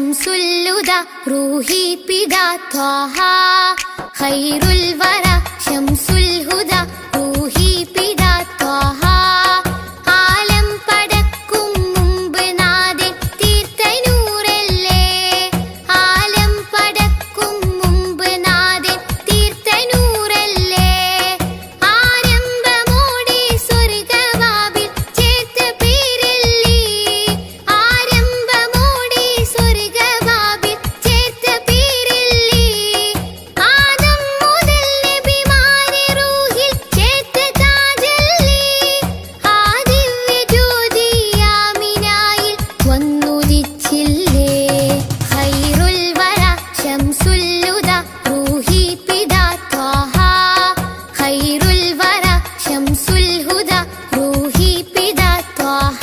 ശംസുല്ലുദ റൂഹി പിദാ ത്വാഹ ഖൈറുൽ വറ ശംസുൽ ഹുദ റൂഹി പിദാ ത്വാഹ ആലം പടക്കും മുമ്പ് നാഥൻ തീർത്ത നൂറല്ലേ ആലം പടക്കും മുമ്പ് നാഥൻ തീർത്ത നൂറല്ലേ ആരംഭമോടെ സ്വർഗവാതിൽ ചേർത്ത പേരല്ലേ ആരംഭമോടെ സ്വർഗവാതിൽ ചേർത്ത പേരല്ലേ ആദം മുതൽ നബിമാരെ റൂഹിൽ ചേർത്ത താജല്ലേ ആ ദിവ്യ ജ്യോതി ആമിനായിൽ വന്നുദിച്ചില്ലേ ഖൈറുൽ വറ ശംസുല്ലുദ റൂഹി പിദാ ത്വാഹ ഖൈറുൽ വറ ശംസുൽ ഹുദ റൂഹി പിദാ ത്വാഹ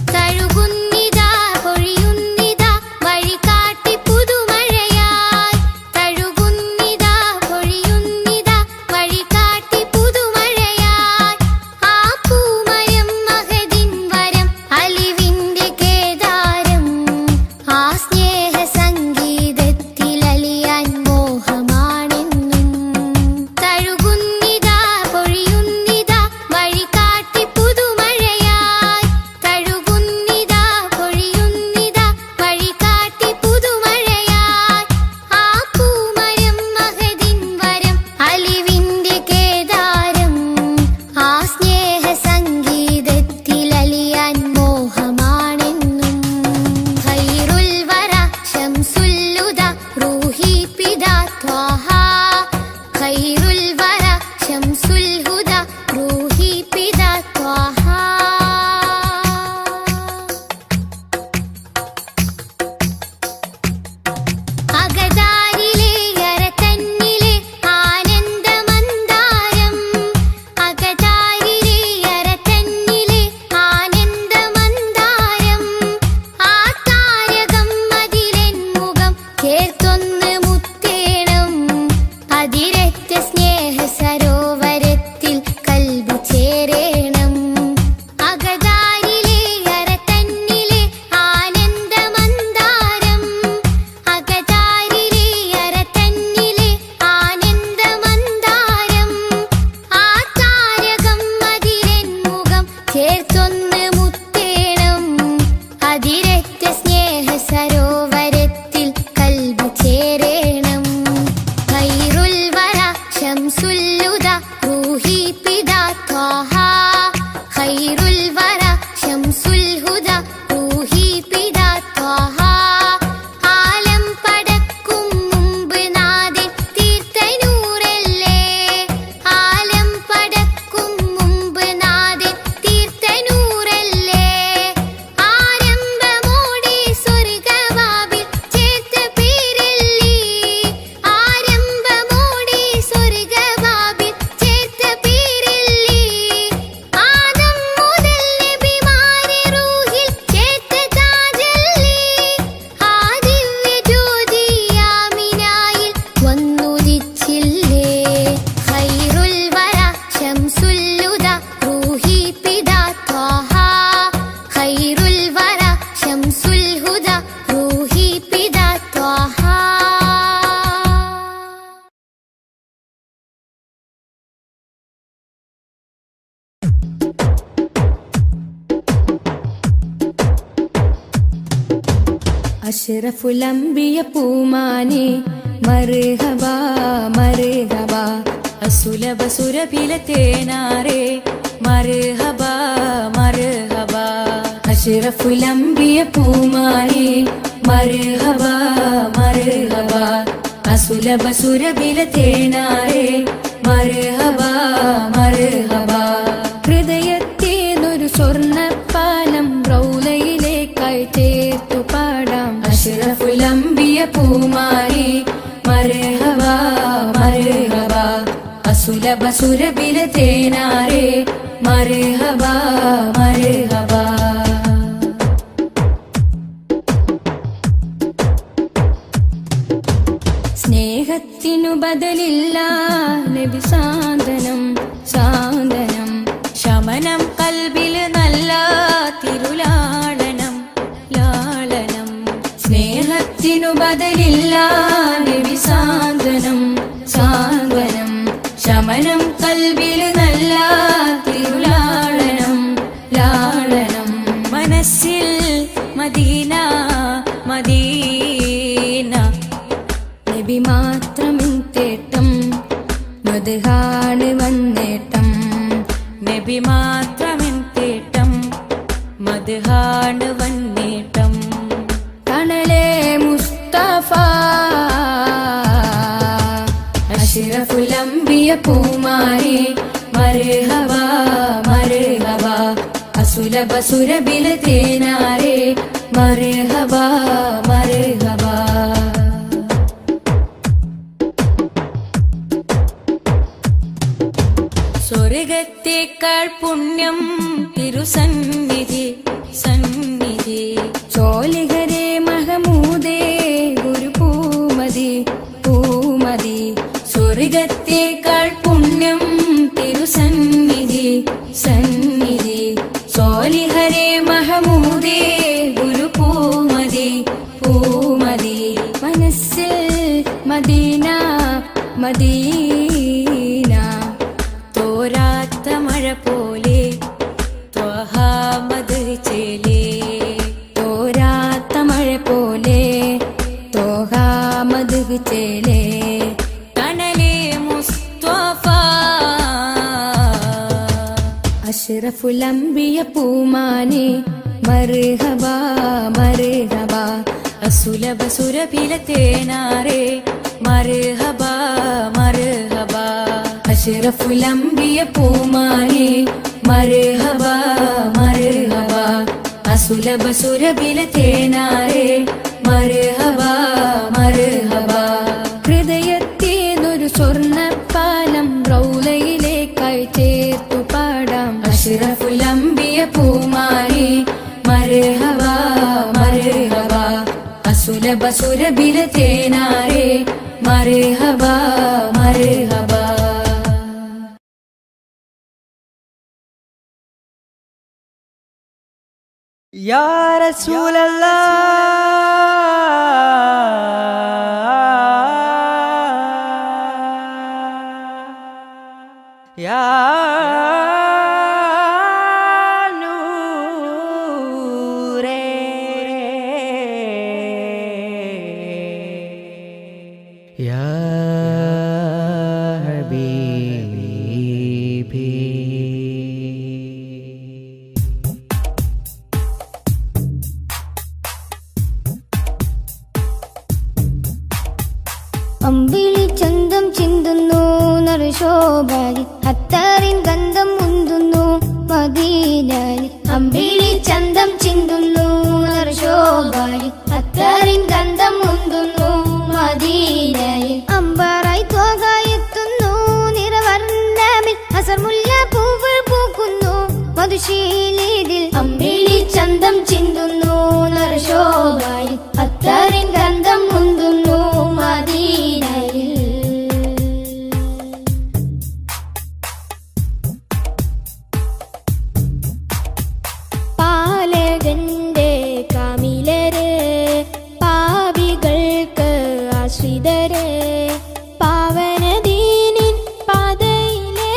തഴുകുന്നിതാ പൊഴിയുന്നിതാ വഴികാട്ടി പുതുമഴയായി തഴുകുന്നിതാ പൊഴിയുന്നിതാ വഴികാട്ടി പുതുമഴയായി ആ പൂമരം മഹദിൻ വരം അലിവിന്റെ കേദാരം ആ സ്നേഹ സംഗീതത്തിൽ അലിയാൻ മോഹമാണെന്നും തഴുകുന്നിതാ പൊഴിയുന്നിതാ വഴികാട്ടി പുതുമഴയായി തഴുകുന്നിതാ പൊഴിയുന്നിതാ വഴികാട്ടി പുതുമഴയായി ആ പൂമരം മഹദിൻ വരം അലിവിന്റെ കേദാരം ആ സ്നേഹ സംഗീതത്തിൽ അലിയാൻ മോഹമാണെന്നും ഖൈറുൽ വറ ശംസുല്ലുദ റൂഹി പിദാ ത്വാഹ ഖൈറുൽ വറ ശംസുൽ ഹുദ റൂഹി പിദാ ത്വാഹ അകതാരിലെ അരതന്നിലെ ആനന്ദമന്ദാരം അകതാരിലെ അരതന്നിലെ ആനന്ദമന്ദാരം ആ താരകം അതിലെൻ മുഖം ചേർത്തൊന്ന് മുത്തേണം അതിരറ്റ സ്നേഹ സരോവരത്തിൽ കൽബ് ചേരേണം അകതാരിലെ അരതന്നിലെ ആനന്ദമന്ദാരം അകതാരിലെ അരതന്നിലെ ആനന്ദമന്ദാരം ആ താരകം അതിലെൻ മുഖം ചേർത്തൊന്ന് മുത്തേണം അതിരറ്റ സ്നേഹ സരോവരത്തിൽ കൽബ് ചേരേണം ഖൈറുൽ വറ ശംസുല്ലുദ റൂഹി പിദാ ത്വാഹ ഖൈറുൽ വറ ശംസുൽ ഹുദ റൂഹി പിദാ ത്വാഹ ആലം പടക്കും മുമ്പ് നാഥൻ തീർത്ത നൂറല്ലേ ആലം പടക്കും മുമ്പ് നാഥൻ തീർത്ത നൂറല്ലേ ആരംഭമോടെ സ്വർഗവാതിൽ ചേർത്ത പേരല്ലേ ആരംഭമോടെ സ്വർഗവാതിൽ ചേർത്ത പേരല്ലേ ആദം മുതൽ നബിമാരെ റൂഹിൽ ചേർത്ത താജല്ലേ ആ ദിവ്യ ജ്യോതി ആമിനായിൽ വന്നുദിച്ചില്ലേ ഖൈറുൽ വറ ശംസുല്ലുദ റൂഹി പിദാ ത്വാഹ ഖൈറുൽ വറ ശംസുൽ ഹുദ റൂഹി പിദാ ത്വാഹ അഷ്റഫുൽ അംബിയ പൂമാനെ മർഹബാ മർഹബാ അസുലഭ സുരഭില തേനാരെ മർഹബാ മർഹബാ അഷ്റഫുൽ അംബിയ പൂമാനെ മർഹബാ മർഹബാ അസുലഭ സുരഭില തേനാരെ മർഹബാ മർഹബാ ഹൃദയത്തേനൊരു സ്വർണ്ണപ്പാലം റൗലയിലേക്കായി ചേർത്തു പാടാം അഷ്റഫുൽ അംബിയ പൂമാനെ മർഹബാ മർഹബാ അസുലഭ സുരഭില തേനാരെ മർഹബാ മർഹബാ സ്നേഹത്തിനു ബദലില്ല നബി സാന്ത്വനം സാന്ത്വനം ശമനം കൽബിൽ നല്ല തിരുലാളനം ലാളനം സ്നേഹത്തിനു ബദലില്ല നബി സാന്ത്വനം സാന്ത്വനം ശമനം കൽബിൽ നല്ല തിരുലാളനം ലാളനം മനസ്സിൽ മദീന മദീന നബി മാത്രമിൻ തേട്ടം മദ്ഹാണ് വന്നേട്ടം നബി മാത്രമിൻ തേട്ടം മദ്ഹാണ് വന്നേട്ടം തണലേ മുസ്തഫ അഷ്റഫുൽ അംബിയ പൂമാരി മർഹബ മർഹബ അസുലഭ സുരബില തേനാരേ മർഹബ മർഹബ സ്വർഗത്തേക്കാൾ പുണ്യം തിരുസന്നിധി സന്നിധി ചോലിഹരേ മഹമൂദേ ഗുരു പൂമതി പൂമതി സ്വർഗത്തേക്കാൾ പുണ്യം തിരുസന്നിധി സന്നിധി സോലിഹരേ മഹമൂദേ ഗുരു പൂമതി പൂമതി മനസ്സിൽ മദീന മദീന തോരാത്ത മഴ പോലെ ത്വഹാമദ് ചേലേ തോരാത്ത മഴ പോലെ ത്വഹാമദ് ചേലേ തണലേ മുസ്തഫ അഷ്റഫുൽ അംബിയ പൂമാനെ മർഹബ മർഹബ അസുലഭ സുരഭില തേനാരേ മർഹബ മർഹബ അഷ്റഫുൽ അംബിയ പൂമാനെ മർഹബ മർഹബ അസുലഭ സുരഭില തേനാരേ മർഹബ മർഹബ ഹൃദയത്തേതൊരു സ്വർണ്ണപ്പാലം റൗലയിലേക്കായി ചേർത്തു പാടാം അഷ്റഫുൽ അംബിയ പൂമാനെ മർഹബ മർഹബ അസുലഭ സുരഭില തേനാരേ മർഹബ മർഹബ യാ റസൂലല്ലാഹ് യാ നൂറേ യാ ഹബീബി അമ്പിളി ചന്തം ചിന്തുന്നു നറുശോഭയിൽ അത്തറിൻ ഗന്ധം മുന്തുന്നു മദീനയിൽ അമ്പിളി ചന്തം ചിന്തുന്നു നറുശോഭയിൽ അത്തറിൻ ഗന്ധം മുന്തുന്നു മദീനയിൽ അമ്പറായി ത്വകയെത്തുന്നു നിറവർണ്ണമിൽ അസർമുല്ല പൂവ് പൂക്കുന്നു മധുശീലിതിൽ അമ്പിളി ചന്തം ചിന്തുന്നു നറുശോഭയിൽ അത്തറിൻ ഗന്ധം മുന്തുന്നു മദീനയിൽ പാലകന്റെ കാമിലര് പാപികൾക്ക് ആശ്രിതര് പാവനദീനിൻ പാതയിലെ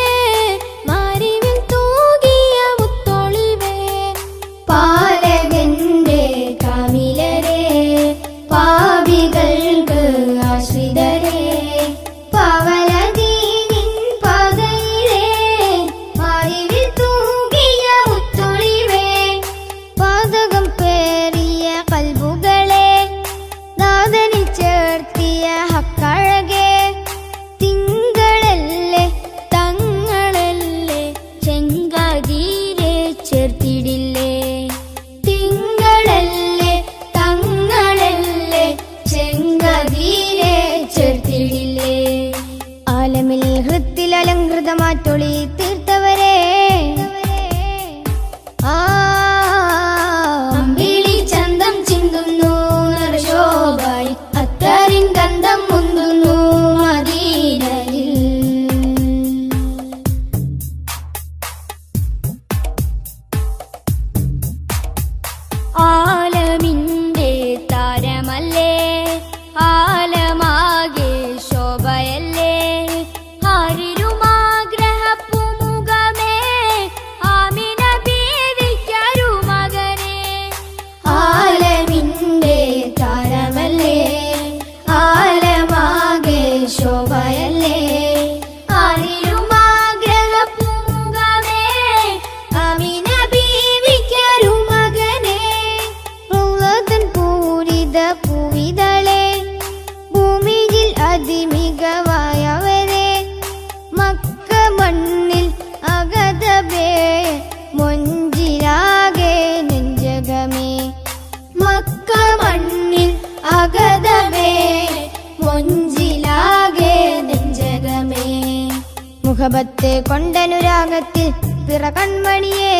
മാരിവിൽ തൂകിയ മുത്തൊളിവേ പാലകന്റെ കാമിലര് മുഹബത്തെ കൊണ്ടനുരാഗത്തിൽ പിറ കൺമണിയേ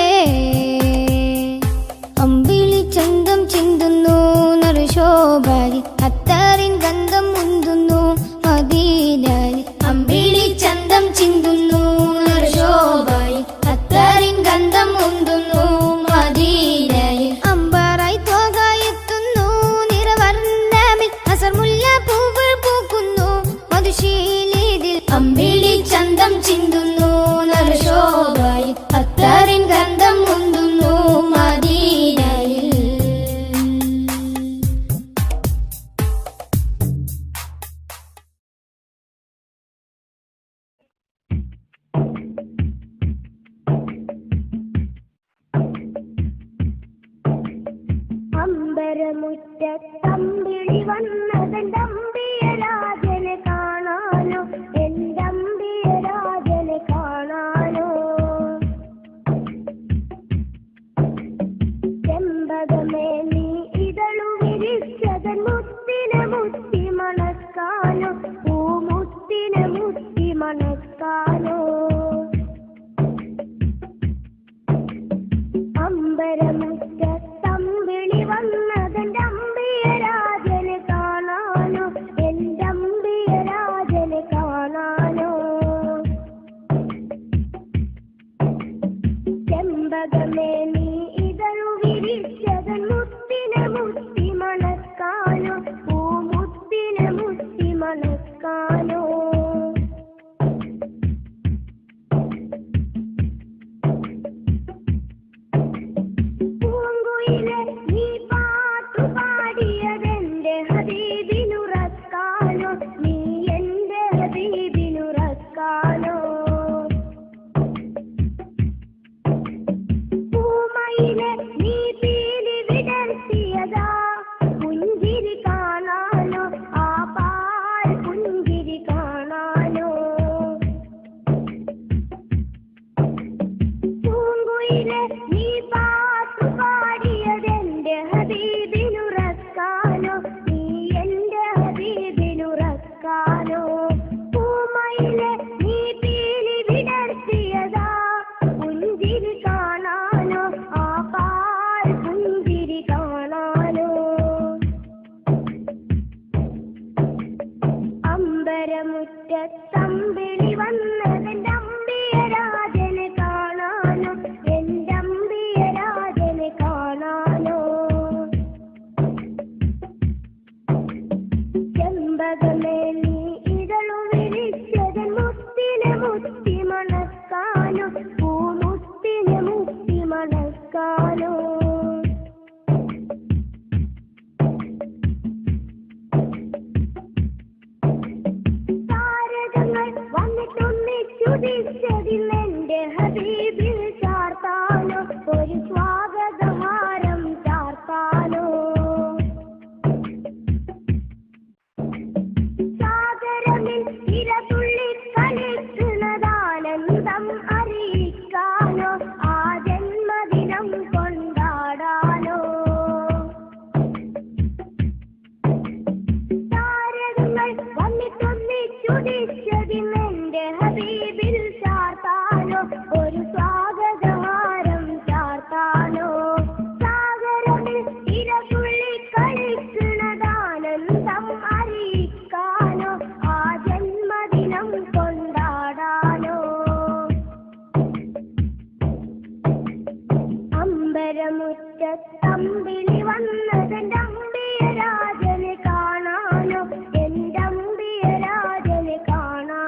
അമ്പിളി ചന്തം ചിന്തുന്നു നറുശോഭാരി അത്തറിൻ ഗന്ധം മുന്തുന്നു മദീനാരി അമ്പിളി ചന്തം ചിന്തുന്നു നറുശോഭാരി അത്തറിൻ ഗന്ധം മുന്തുന്നു മദീനാരി അമ്പറായി തോകായെത്തുന്നു നിറവർണ്ണമിൽ അസർമുല്ല പൂവ് പൂക്കുന്നു മധുശീലിതിൽ അമ്പിളി ചന്തം ചിന്തുന്നു നറുശോഭാരി അത്തറിൻ ഗന്ധം മുന്തുന്നു മദീനയിൽ അമ്പരമുറ്റത്തമ്പിളി വന്നതെന്തമ്പിയരാജനെ കാണാനോ എന്തമ്പിയരാജനെ കാണാനോ ചെമ്പകമേ നീ ഇതളു വിരിച്ചതൻ മുത്തിനെ മുത്തി മണക്കാനോ പൂമുത്തിനെ മുത്തി മണക്കാനോ അമ്പരമുറ്റത്തമ്പിളി വന്നതെന്റെ അമ്പിയരാജനെ കാണാനോ എന്റെ അമ്പിയരാജനെ കാണാനോ ചെമ്പകമേ നീ ഇതളു വിരിച്ചതൻ മുത്തിനെ മുത്തി മണക്കാനോ പൂമുത്തിനെ മുത്തി മണക്കാനോ പൂങ്കുയിലെ നീ പാട്ടു പാടിയതെന്റെ ഹബീബിനുറക്കാനോ നീ എന്റെ ഹബീബിനുറക്കാനോ പൂമയിലെ നീ പീലി വിടർത്തിയതാ പുഞ്ചിരി കാണാനോ ആ പാൽ പുഞ്ചിരി കാണാനോ പൂങ്കുയിലെ നീ പാട്ടു പാടിയതെന്റെ ഹബീബിനുറക്കാനോ നീ എന്റെ ഹബീബിനുറക്കാനോ പൂമയിലെ നീ പീലി വിടർത്തിയതാ പുഞ്ചിരി കാണാനോ ആ പാൽ പുഞ്ചിരി കാണാനോ അമ്പരമുറ്റത്തമ്പിളി വന്നതെന്റെ അമ്പിയരാജനെ കാണാനോ എന്റെ അമ്പിയരാജനെ കാണാനോ ചെമ്പകമേ നീ ഇതളു വിരിച്ചതൻ മുത്തിനെ മുത്തി മണക്കാനോ പൂമുത്തിനെ മുത്തി മണക്കാനോ താരകങ്ങൾ വന്നിട്ടൊന്നിച്ചുദിച്ചതിലെന്റെ ഹബീബിൽ ചാർത്താനോ ഒരു സ്വാഗതഹാരം ചാർത്താനോ സാഗരമിൽ ഇരതുള്ളി കളിക്കുന്നതാനന്ദം അറിയിക്കാനോ ആ ജന്മദിനം കൊണ്ടാടാനോ താരകങ്ങൾ വന്നിട്ടൊന്നിച്ചുദിച്ചതിലെന്റെ ഹബീബിൽ ചാർത്താനോ ഒരു സ്വാഗതഹാരം ചാർത്താനോ സാഗരമിൽ ഇരതുള്ളി കളിക്കുന്നതാനന്ദം അറിയിക്കാനോ ആ ജന്മദിനം കൊണ്ടാടാനോ അമ്പരമുറ്റത്തമ്പിളി വന്നതെന്റെ അമ്പിയരാജനെ കാണാനോ എന്റെ അമ്പിയരാജനെ കാണാനോ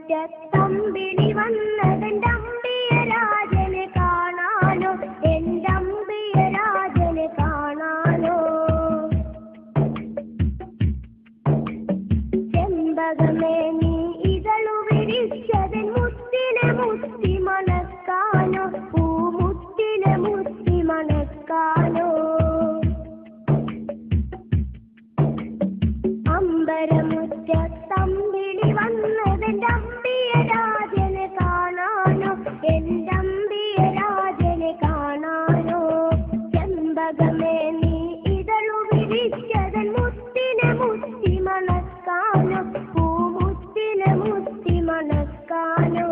മുറ്റത്തമ്പിളി വന്നതെന്റെ അമ്പിയ രാജനെ കാണാനോ, എന്റെ അമ്പിയ രാജനെ കാണാനോ. ചെമ്പകമേ നീ ഇതളു വിരിച്ചതൻ മുത്തിനെ മുത്തി മണക്കാനോ, പൂമുത്തിനെ മുത്തി മണക്കാനോ. അമ്പരമുറ്റത്തമ്പിളി വന്നതെന്റെ അമ്പിയ രാജനെ കാണാനോ, എന്റെ അമ്പിയ രാജനെ കാണാനോ. ചെമ്പകമേ നീ ഇതളു വിരിച്ചതൻ മുത്തിനെ മുത്തി മണക്കാനോ, പൂമുത്തിനെ മുത്തി മണക്കാനോ.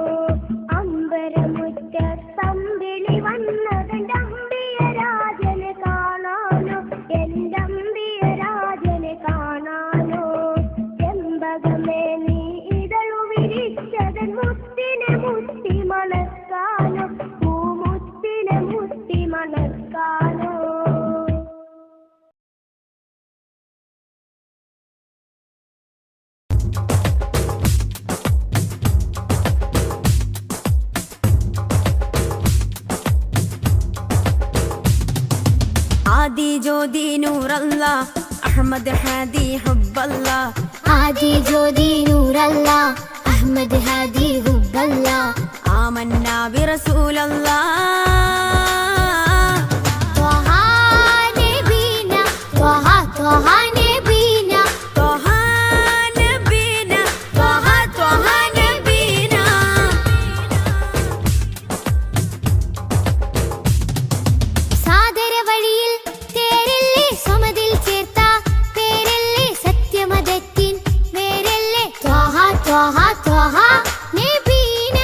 അമ്പരമുറ്റത്തമ്പിളി വന്നതെന്റെ അമ്പിയ രാജനെ കാണാനോ, എന്റെ അമ്പിയ രാജനെ കാണാനോ. ചെമ്പകമേ നീ ഇതളു വിരിച്ചതൻ മുത്തിനെ മുത്തി മണക്കാനോ, പൂമുത്തിനെ മുത്തി മണക്കാനോ. ആദി ജ്യോതി നൂറല്ല അഹമ്മദ് ഹാദി ഹുബ്ബല്ല. ആദി ജ്യോതി നൂറല്ല അഹമ്മദ് ഹാദി ഹുബ്ബല്ല. ആമന്നാ ബിറസൂലല്ലാ ത്വഹ നബീന ത്വഹ ത്വഹ നബീന ത്വഹ നബീന ത്വഹ ത്വഹ നബീന. സാദര വഴിയിൽ തേരല്ലേ സമതിൽ ചേർത്ത പേരല്ലേ സത്യമതത്തിൻ വേരല്ലേ ത്വഹ ത്വഹ ത്വഹ നബീന.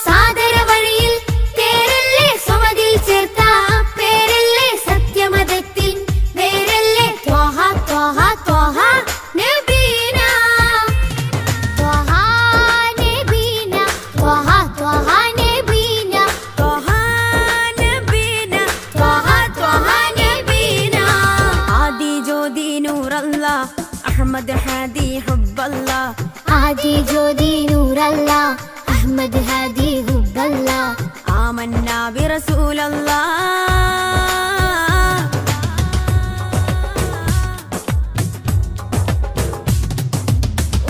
സാദര വഴിയിൽ തേരല്ലേ സമതിൽ ചേർത്ത പേരല്ലേ സത്യമതത്തിൻ വേരല്ലേ ത്വഹ ത്വഹ ത്വഹ നബീന. ത്വഹ നബീന ത്വഹ ത്വഹ നബീന ത്വഹ നബീന ത്വഹ ത്വഹ നബീന. ആദി ജ്യോതി നൂറല്ല അഹമ്മദ് ഹാദി ഹുബ്ബല്ല. ആദി ജ്യോതി നൂറല്ല അഹമ്മദ് ഹാദി ഹുബ്ബല്ല. ആമന്നാ ബിറസൂലല്ലാ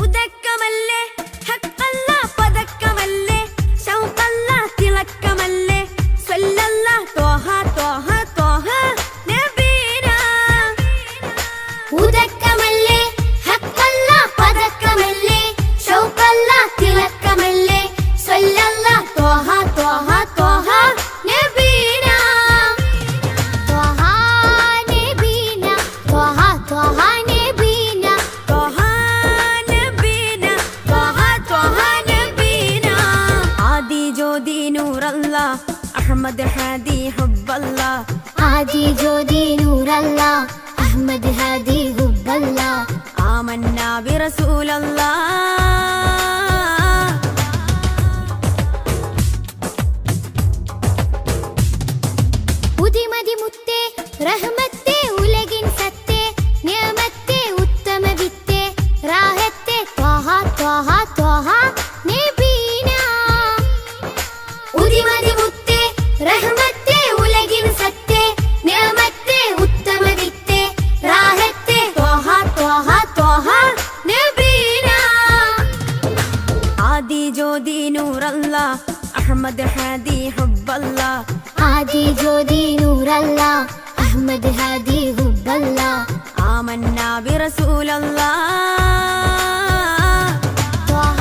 ഉദക്കമല്ലേ ഹഖല്ല പദക്കമല്ലേ ശൗഖല്ല തിളക്കമല്ലേ സ്വല്ലല്ല ത്വഹ ത്വഹ ത്വഹ നബീന. ഉദക്കമല്ലേ ഹഖല്ല പദക്കമല്ലേ ശൗഖല്ല തിളക്കമല്ലേ സ്വല്ലല്ല ത്വഹ ത്വഹ ത്വഹ നബീന. ത്വഹ നബീന ത്വഹ ത്വഹ നബീന ത്വഹ നബീന ത്വഹ ത്വഹ നബീന. ആദി ജ്യോതി നൂറല്ല അഹമ്മദ് ഹാദി ഹുബ്ബല്ല. ആദി ജ്യോതി നൂറല്ല അഹമ്മദ് ഹാദി ഹുബ്ബല്ല. ആമന്നാ ബിറസൂലല്ലാ ഉദിമതി മുത്തേ റഹ്മത്തേ ഉലകിൻ സത്തേ നിയമത്തേ ഉത്തമ വിത്തേ റാഹത്തേ ത്വഹ ത്വഹ ത്വഹ നബീന. ഉദിമതി മുത്തേ റഹ്മത്തേ ഉലകിൻ സത്തേ നിയമത്തേ ഉത്തമ വിത്തേ റാഹത്തേ ത്വഹ ത്വഹ ത്വഹ നബീന. ആദി ജ്യോതി നൂറല്ല അഹമ്മദ് ഹാദി ഹുബ്ബല്ല. ആദി ജ്യോതി നൂറല്ല അഹമ്മദ് ഹാദി ഹുബ്ബല്ല. ആമന്നാ ബിറസൂലല്ലാ ത്വഹ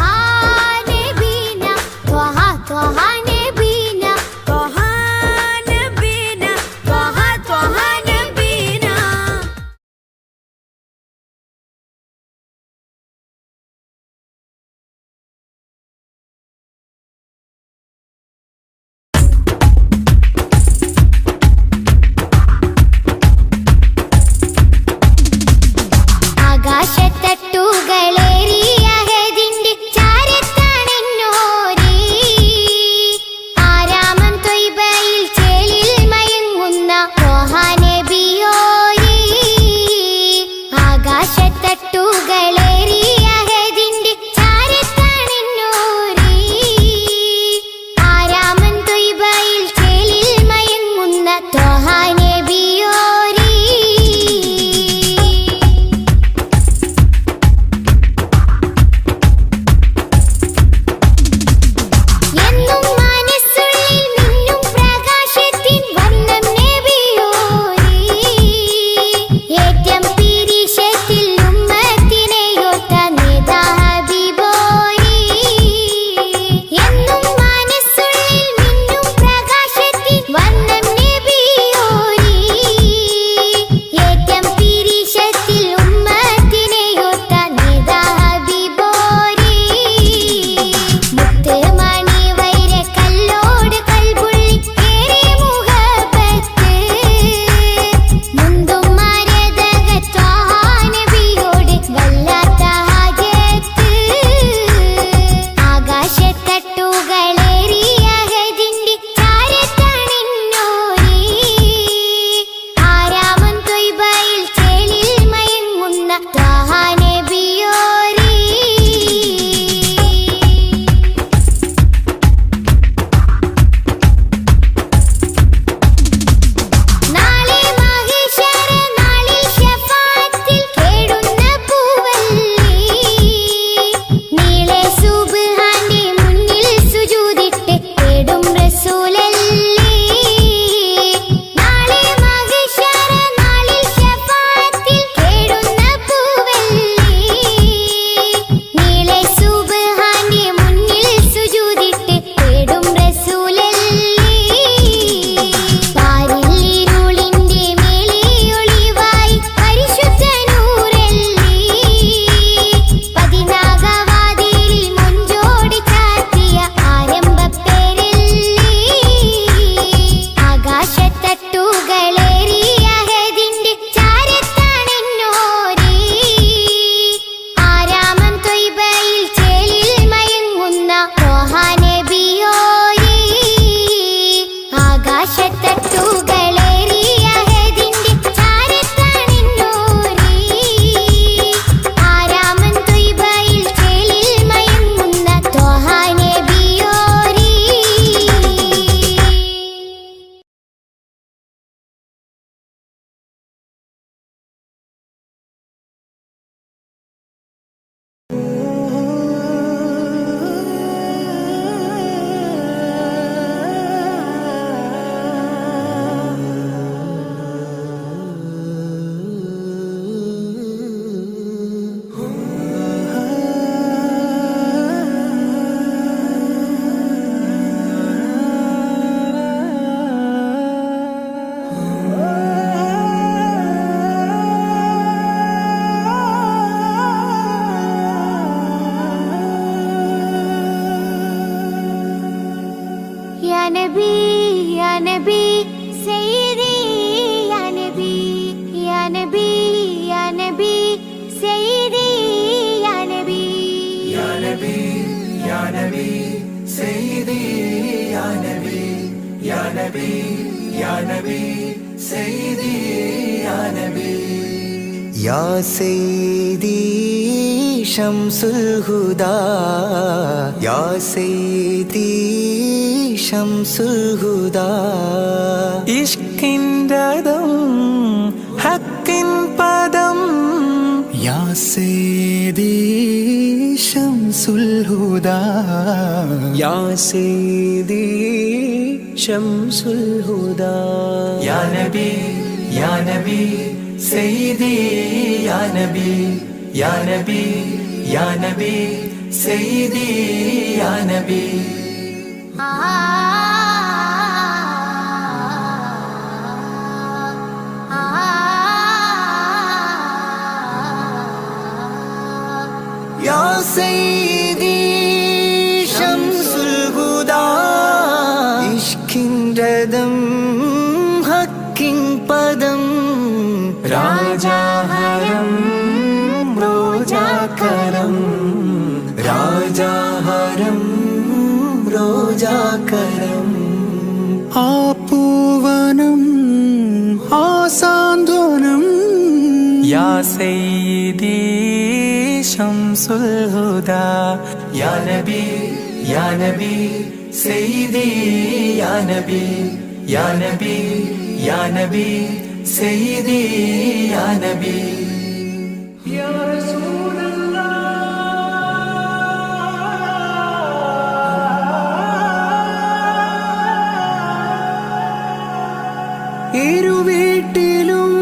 നബീന ത്വഹ ത്വഹ നബീന ത്വഹ നബീന ത്വഹ ത്വഹ നബീന. ആകാശത്തട്ട് ത്വഹ നബിയോരേ. നാളെ മഹ്ശറ നാളിൽ ശഫാഅത്തിൽ കേടുന്ന പൂവല്ലി, നീളെ സുബ്ഹാന്റെ മുന്നിൽ സുജൂദിട്ട് തേടും റസൂലല്ലി. നാളെ മഹ്ശറ നാളിൽ ശഫാഅത്തിൽ കേടുന്ന പൂവല്ലി, നീളെ സുബ്ഹാന്റെ മുന്നിൽ സുജൂദിട്ട് തേടും റസൂലല്ലി. പാരില്ലിരുളിന്റെ മേലെ ഒളിവായി പരിശുദ്ധ നൂറല്ലി, പതിനാഗവാതിലിൽ മുഞ്ചോടി ചാർത്തിയ ആരംഭപ്പേരല്ലി. ആകാശത്തട്ടുകളേറിയ അഹദിന്റെ ചാരത്താണെന്നോരേ, ആരാമം ത്വയ്ബയിൽ ചേലിൽ മയങ്ങുന്ന ത്വഹ നബിയോരേ. ആകാശത്തട്ടുകളേറിയ അഹദിന്റെ ചാരത്താണെന്നോരേ, ആരാമം ത്വയ്ബയിൽ ചേലിൽ മയങ്ങുന്ന ത്വഹ നബിയോരേ. या नबी सैयदी, या नबी सैयदी, या नबी. या नबी या नबी सैयदी या नबी या नबी या नबी सैयदी या नबी. या सैयदी शम्सुल हुदा, या सैयदी शम्सुल हुदा. ഇഷ്കിൻറദം ഹക്കിൻ പദം, യാ സയ്യിദി ശംസുൽ ഹുദാ, യാ സയ്യിദി ശംസുൽ ഹുദാ. യാ നബി സയ്യിദി, യാ നബി സയ്യിദി, യാ നബി. يا سيدي شمس الهدى, ഇഷ്കിൻറദം ഹക്കിൻ പദം, രാജാഹരം റോജാകരം, രാജാഹരം റോജാകരം. ആ പൂവനം ആ സാന്ത്വനം, യാ സയ്യിദി ശംസുൽ ഹുദാ. യാ നബി സയ്യിദി, യാ നബി സയ്യിദി, യാ നബി. യാ ഇരുവീട്ടിലും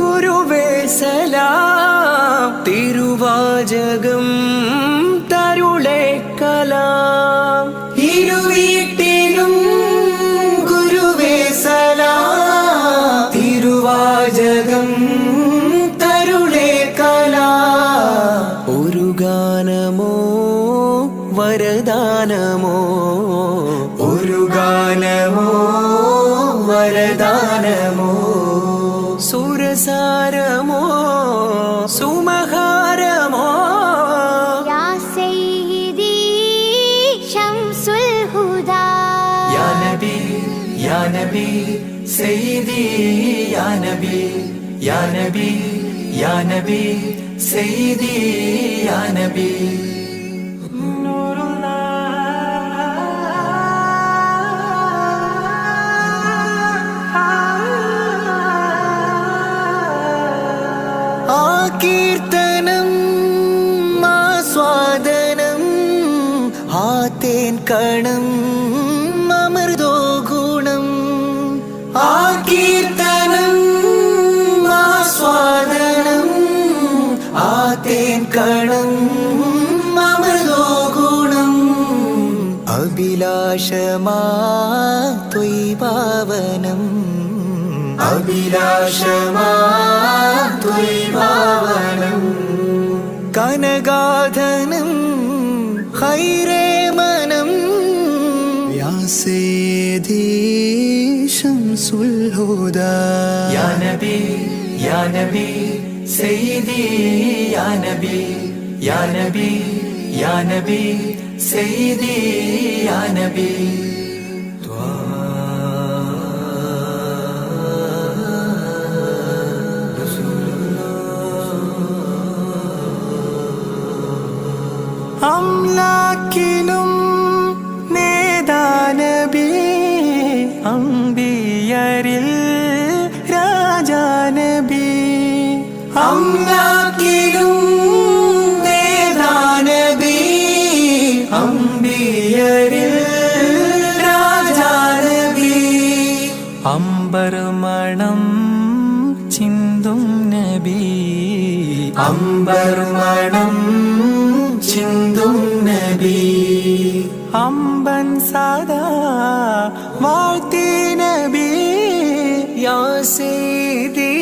ഗുരുവേ സലാം, തിരുവാചകം തരുളേ കലാം. ഇരുവീട്ടിലും ഗുരുവേ സലാം, തിരുവാചകം തരുളേ കലാം. ഒരു ഗാനമോ വരദാനമോ, ഒരു ഗാനമോ വരദാനമോ, സുരസാരമോ സുമഹാരമോ. യാ സയ്യിദി ശംസുൽ ഹുദാ, യാ നബി സയ്യിദി, യാ നബി या नबी सैयदी या नबी കീർത്തനം ആസ്വാദനം ആതേൻ കണം അമൃതോ ഗുണം ആ കീർത്തനം ആസ്വാദനം ആതേൻ കണം അമൃതോ ഗുണം അഭിലാഷമാ ത്വൈഭാവനം അഭിലാഷമാ ത്വൈഭാവനം കനകാധനം ഖൈറേ മനം യാ സയ്യിദി ശംസുൽ ഹുദാ യാ നബി സയ്യിദി യാ നബി യാ നബി യാ നബി സയ്യിദി യാ നബി അംലാക്കിലും നേദാനബി അംബിയരിൽ രാജാനബി അംലാക്കിലും നേദാനബി അംബിയരിൽ രാജാനബി അംബർ മണം ചിന്തും നബി അംബർ മണം ചിന്തും നബി അമ്പൻ സദാ വാഴ്ത്തി നബി യാ സയ്യിദി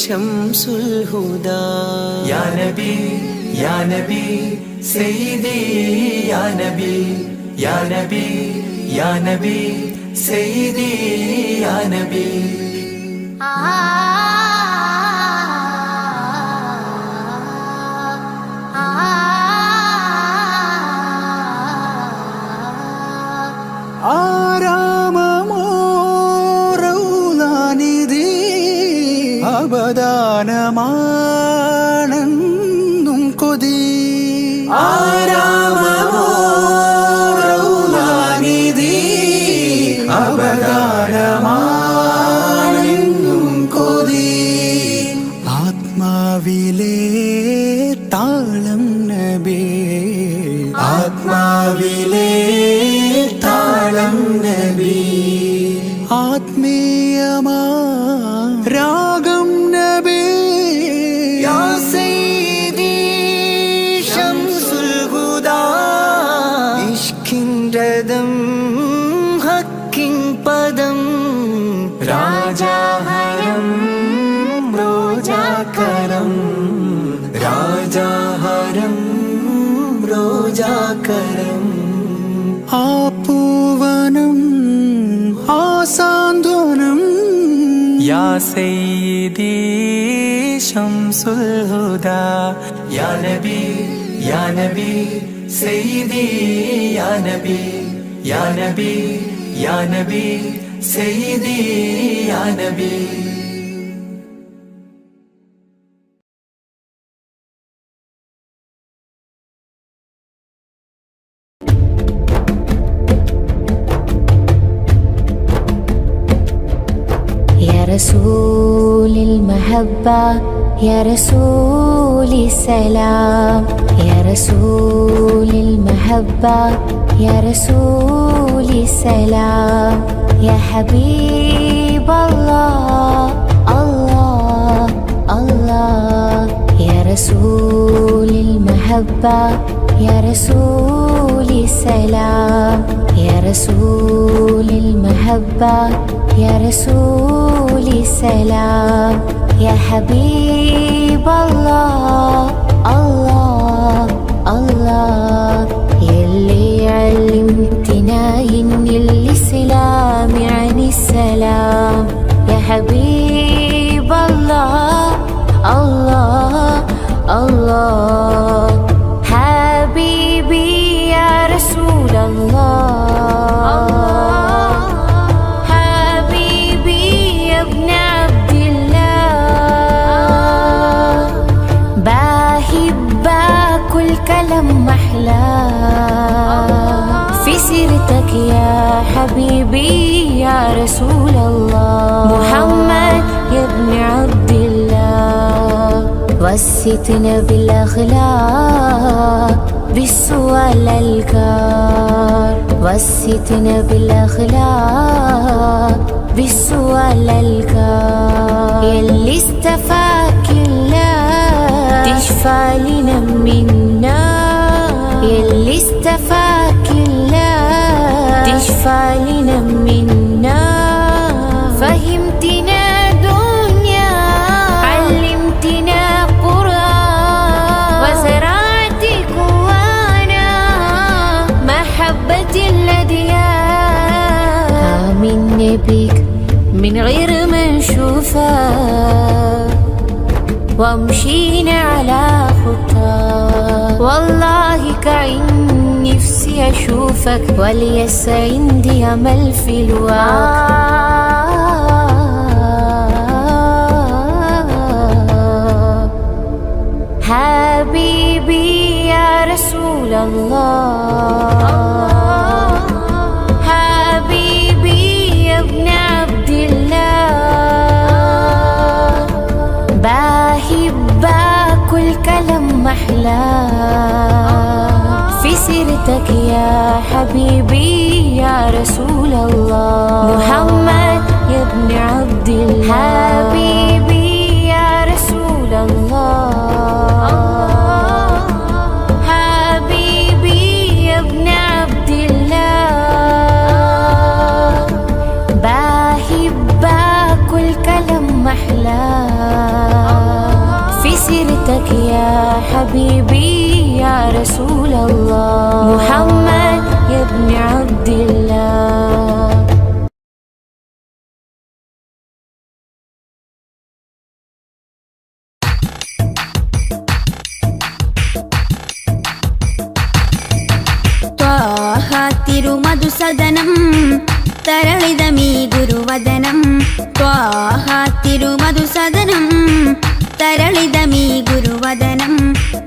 ശംസുൽ ഹുദാ യാ നബി സയ്യിദി യാ നബി യാ നബി യാ നബി സയ്യിദി യാ നബി അവദാനമാണെന്നും കൊതി ആരാമമോറൗലാനിധി അവദാനമാണെന്നും കൊതി ആത്മാവിലെ താളം നബി ആത്മാവിലെ താളം നബി ആത്മീയമാ രാഗം നബി യാ സയ്യിദി ശംസുൽ ഹുദാ ഇഷ്കിൻ രഥം ഹക്കിൻ പദം രാജാഹരം റോജാകരം രാജാഹരം റോജാകരം ആ പൂവനം ആസാന്ത്വനം യാ സയ്യിദി ശംസുൽ ഹുദാ യാ നബി സയ്യിദി യാ നബി യാ നബി യാ നബി സയ്യിദി യാ നബി رسول المحبة يا رسول السلام يا رسول المحبة يا رسول السلام يا حبيب الله الله الله يا رسول المحبة يا رسول السلام يا رسول المحبة يا رسول السلام يا حبيب الله الله الله يلي علمتنا إن الإسلام عن السلام يا حبيب الله الله الله حبيبي يا رسول الله حبيبي يا ابن عبد الله الكلام محلى في سيرتك يا حبيبي يا رسول الله. محمد يا ابن عبد الله وسيتنا بالأخلاق بالسؤال الكار. وسيتنا بالأخلاق بالسؤال الكار. يلي استفاك الله تشفى لنا منا. يلي استفاك الله تشفى لنا منا. فهمتنا دنيا علمتنا قرآن وزرعت جوانا محبة الأديان. آمنا بك من غير ما نشوفك ومشينا على خطاك. والله كعين نفسي أشوفك وليس عندي أمل في الوقت. حبيبي يا رسول الله. حبيبي يا ابن عبد الله. بحبك والكلام محلى في سيرتك يا حبيبي يا رسول الله. محمد يا ابن عبد الله. حبيبي يا رسول الله. حبيبي يا ابن عبد الله. بحبك والكلام محلى في سيرتك يا حبيبي يا رسول الله. محمد يا ابن عبد الله. ത്വാഹ തിരുമധുസദനം തരളിതമീ ഗുരുവദനം. ത്വാഹ തിരുമധുസദനം തരളിതമീ ഗുരുവദനം.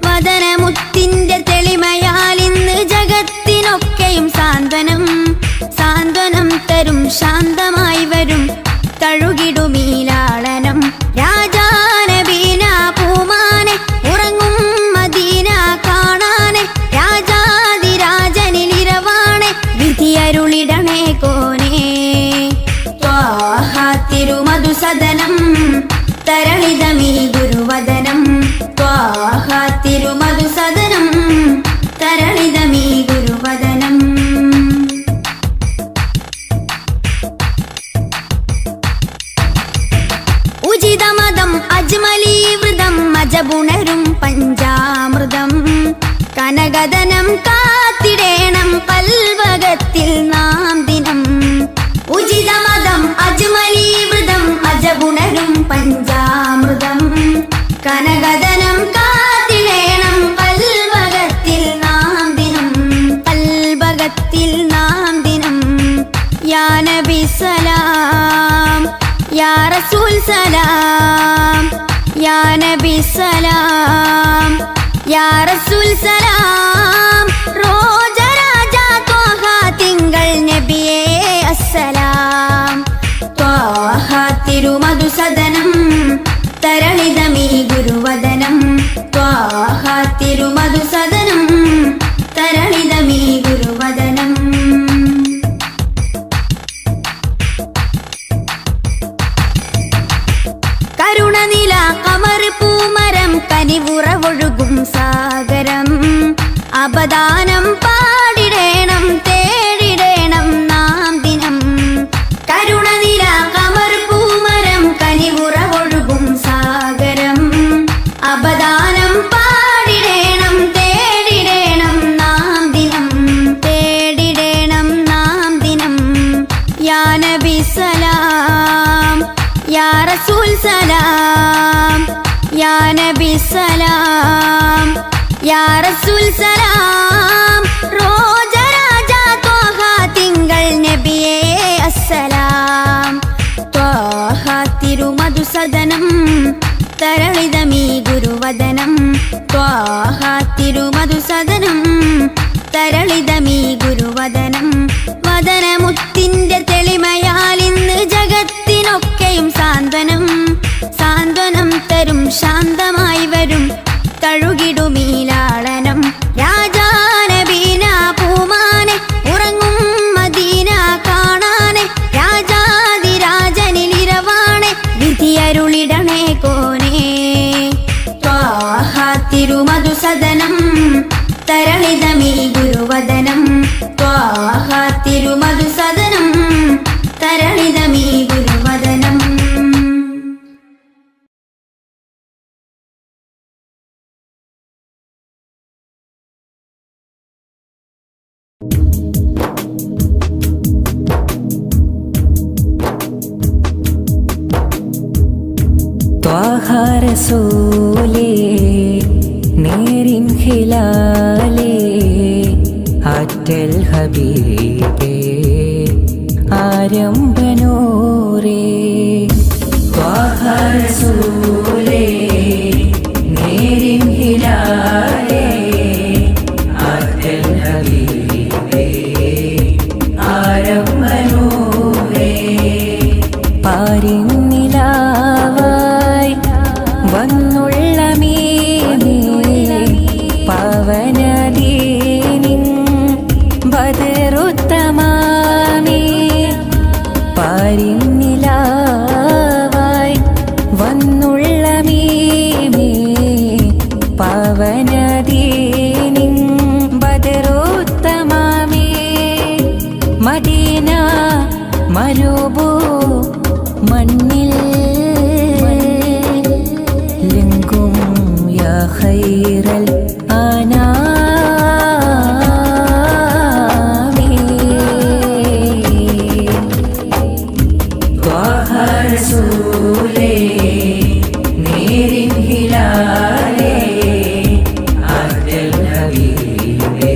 വദനമുത്തിന്റെ തെളിമയാൽ ഇന്ന് ജഗത്തിനൊക്കെയും സാന്ത്വനം. സാന്ത്വനം തരും ശാന്തമായി വരും തഴുകിടുമീലാളനം. രാജാനബീന പൂമാനെ ഉറങ്ങും മദീന കാണാനെ. രാജാതിരാജനിലിരവാണെ വിധിയരുളിടണേ കോനേ. ത്വാഹ തിരുമധുസദനം തരളിതമീ ഗുരുവദനം. ത്വാഹ തിരുമധുസദനം തരളിതമീ ഗുരുവദനം. ഉചിതമതം അജ്മലീവൃതം അജബുണരും പഞ്ചാമൃതം. കനകദനം കാത്തിടേണം കൽവകത്തിൽ നാം ദിനം. ഉചിതമതം അജ്മലീവൃതം അജബുണരും പഞ്ചാമൃതം. കനകദനം കാത്തിടേണം കൽവകത്തിൽ നാം ദിനം. കൽവകത്തിൽ നാം ദിനം. യാ നബി സലാം യാ റസൂൽ സലാം. യാ നബി സലാം യാ റസൂൽ സലാം. റോജരാജ ത്വാഹ തിങ്കൾ നബിയേ അസ്സലാം. ത്വാഹ തിരുമധുസദനം തരളിതമീ ഗുരുവദനം. ത്വാഹ തിരുമധുസദനം തരളിതമീ ഗുരുവദനം. കരുണനില കമർ പൂമരം കനിവുറവൊഴുകും സാഗരം. അപദാനം പാടിടേണം തേടിടേണം നാം ദിനം. കരുണനില കമർ പൂമരം കനിവുറവൊഴുകും സാഗരം. അപദാനം പാടിടേണം തേടിടേണം നാം ദിനം. തേടിടേണം നാം ദിനം. യാ നബി സലാം യാ റസൂൽ സലാം. യാ നബി സലാം യാ റസൂൽ സലാം. റോജരാജ ത്വാഹ തിങ്കൾ നബിയേ അസ്സലാം. ത്വാഹ തിരുമധുസദനം തരളിതമീ ഗുരുവദനം ത്വാഹ തിരുമധുസദനം തരളിതമീ ഗുരുവദനം വദനമുത്തിന്റെ തെളിമയാൽ ഇന്ന് ജഗത്തിനൊക്കെയും സാന്ത്വനം സാന്ത്വനം തരും ശാന്തമായി വരും തഴുകിടുമീലാളനം രാജാനബീന പൂമാനെ ഉറങ്ങും മദീന കാണാനെ രാജാതിരാജനിലിരവാണെ വിധിയരുളിടണേ കോനേ ത്വാഹ തിരുമധുസദനം തരളിതമീ ഗുരുവദനം ത്വാഹ തിരുമധുസദനം തരളിതമീ ഗുരുവദനം. ത്വാഹ റസൂലേ നേരിൻ ഹിലാലേ ആറ്റൽ ഹബീബേ ആരംഭനൂരേ ത്വാഹ റസൂലേ നേരിൻ ഹിലാലേ ആറ്റൽ ഹബീബേ ആരംഭനൂരേ പാരിന്നിലാവായി വന്നുള്ള പവനദീനിൻ ബദറുത്തമാമി പാരിന്നിലാവായി വന്നുള്ള പവനദീനിൻ ബദറുത്തമാമി മദീന മരുഭൂ മണ്ണിൽ ലിംഗും യാ ഖൈറൽ ആനാമി ത്വാഹ റസൂലേ നേരിൻ ഹിലാലേ ആറ്റൽ ഹബീബേ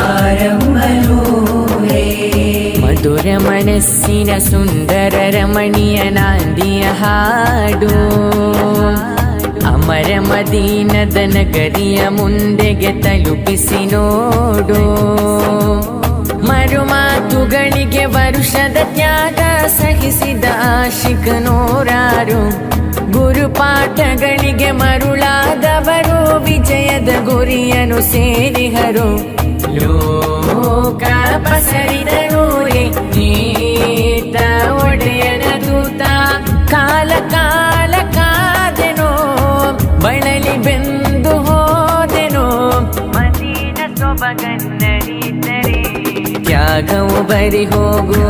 ആരംഭനൂരേ മധുര മനസ്സിന സുന്ദര രമണീയ നാന്ദിയ ಹಾಡು ಅಮರ ಮದೀನದ ನಗರಿಯ ಮುಂದೆಗೆ ತಲುಪಿಸಿ ನೋಡು ಮರುಮಾತುಗಳಿಗೆ ವರುಷದ ತ್ಯಾಗ ಸಹಿಸಿದ ಆಶಿಕ ನೂರಾರು ಗುರುಪಾಠಗಳಿಗೆ ಮರುಳಾದವರು ವಿಜಯದ ಗುರಿಯನ್ನು ಸೇರಿಹರು ಲೋಕ ಪಸರಿದರೂರೇ ನೀತ ಒಡೆಯನ ದೂತ ಕಾಲ ಕಾಲ ಕಾದೆನೋ ಬಳಲಿ ಬೆಂದು ಹೋದೆನೋ ಮದೀನ ಸೊಬಗನ್ನಡಿದರೆ ತ್ಯಾಗವು ಬರಿ ಹೋಗು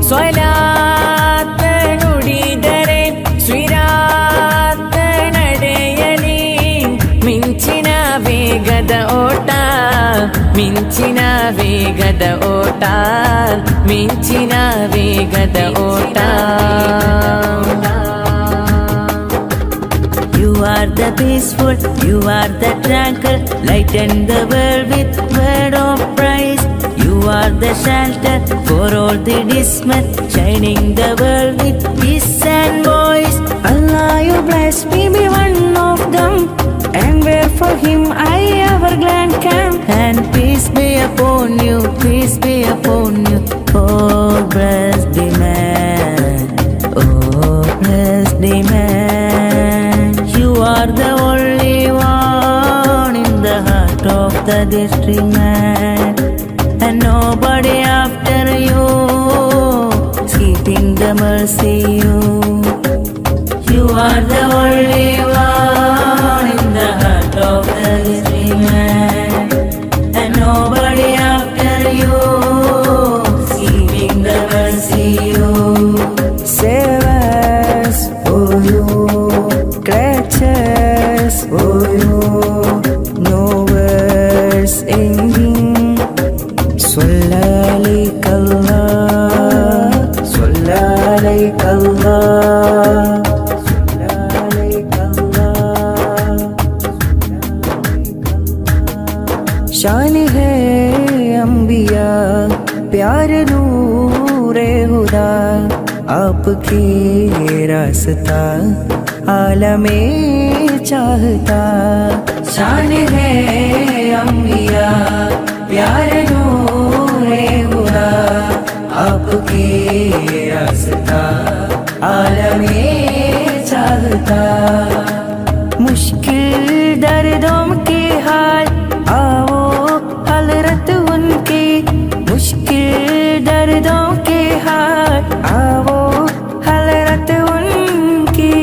ಸ್ವಲಾತ ನುಡಿದರೆ ಸ್ವಿರಾತ ನಡೆಯಲಿ ಮಿಂಚಿನ ವೇಗದ ಓಟ ಮಿಂಚಿನ ವೇಗದ ಓಟ ಮಿಂಚಿನ ವೇಗದ ಓಟ. You are the peaceful, you are the tranquil, lighten the world with word of praise. You are the shelter for all the dismal, shining the world with peace and voice. Allah, you bless me, be one of them, and where for him I ever glad can. And peace be upon you, peace be upon you, oh bless the man, oh bless the man. You are the only one in the heart of the district man, and nobody after you is keeping the mercy you. You are the only one in the heart of the district man, and nobody after you is keeping the mercy you. Save us, oh you, creatures, oh you, no words ending. Sallallahu शान है अंबिया प्यार नूरे हुदा आपकी रास्ता आलमे चाहता। शान है अम्बिया प्यारे नूरे हुदा आपके रास्ता आलमे चाहता। मुश्किल दर्दों के हाल आओ हजरत उनके, मुश्किल दर्दों के हाल आओ हजरत उनकी।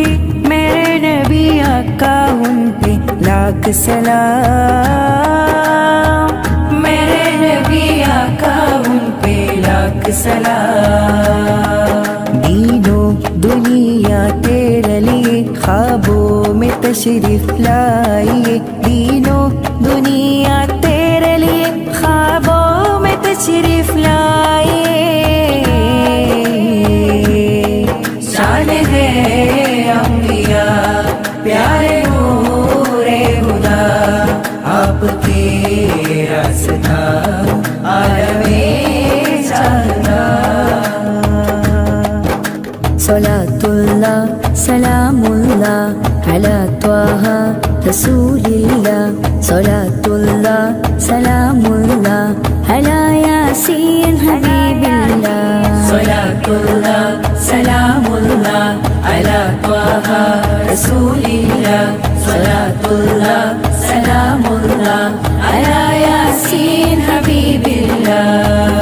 मेरे नबी आका उन पे लाख सलाम, मेरे नबी आका उन पे लाख सलाम। दीनो दुनिया तेरे लिए ख्वाबों में तशरीफ लाइए, दीनो दुनिया तेरे लिए ख्वाबों में तशरीफ लाइए। शान है अम्बिया प्यारे नूरे हुदा आपके रास्ता आलमे चाहता। सलातुल्लाह सलामुल्लाह अला त्वाहा रसूलिल्लाह, सलातुल्लाह सलामुल्लाह अला यासीन हबीबिल्लाह। सलातुल्लाह सलामुल्लाह अला त्वाहा रसूलिल्लाह, सलातुल्लाह सलामुल्लाह अला यासीन हबीबिल्लाह।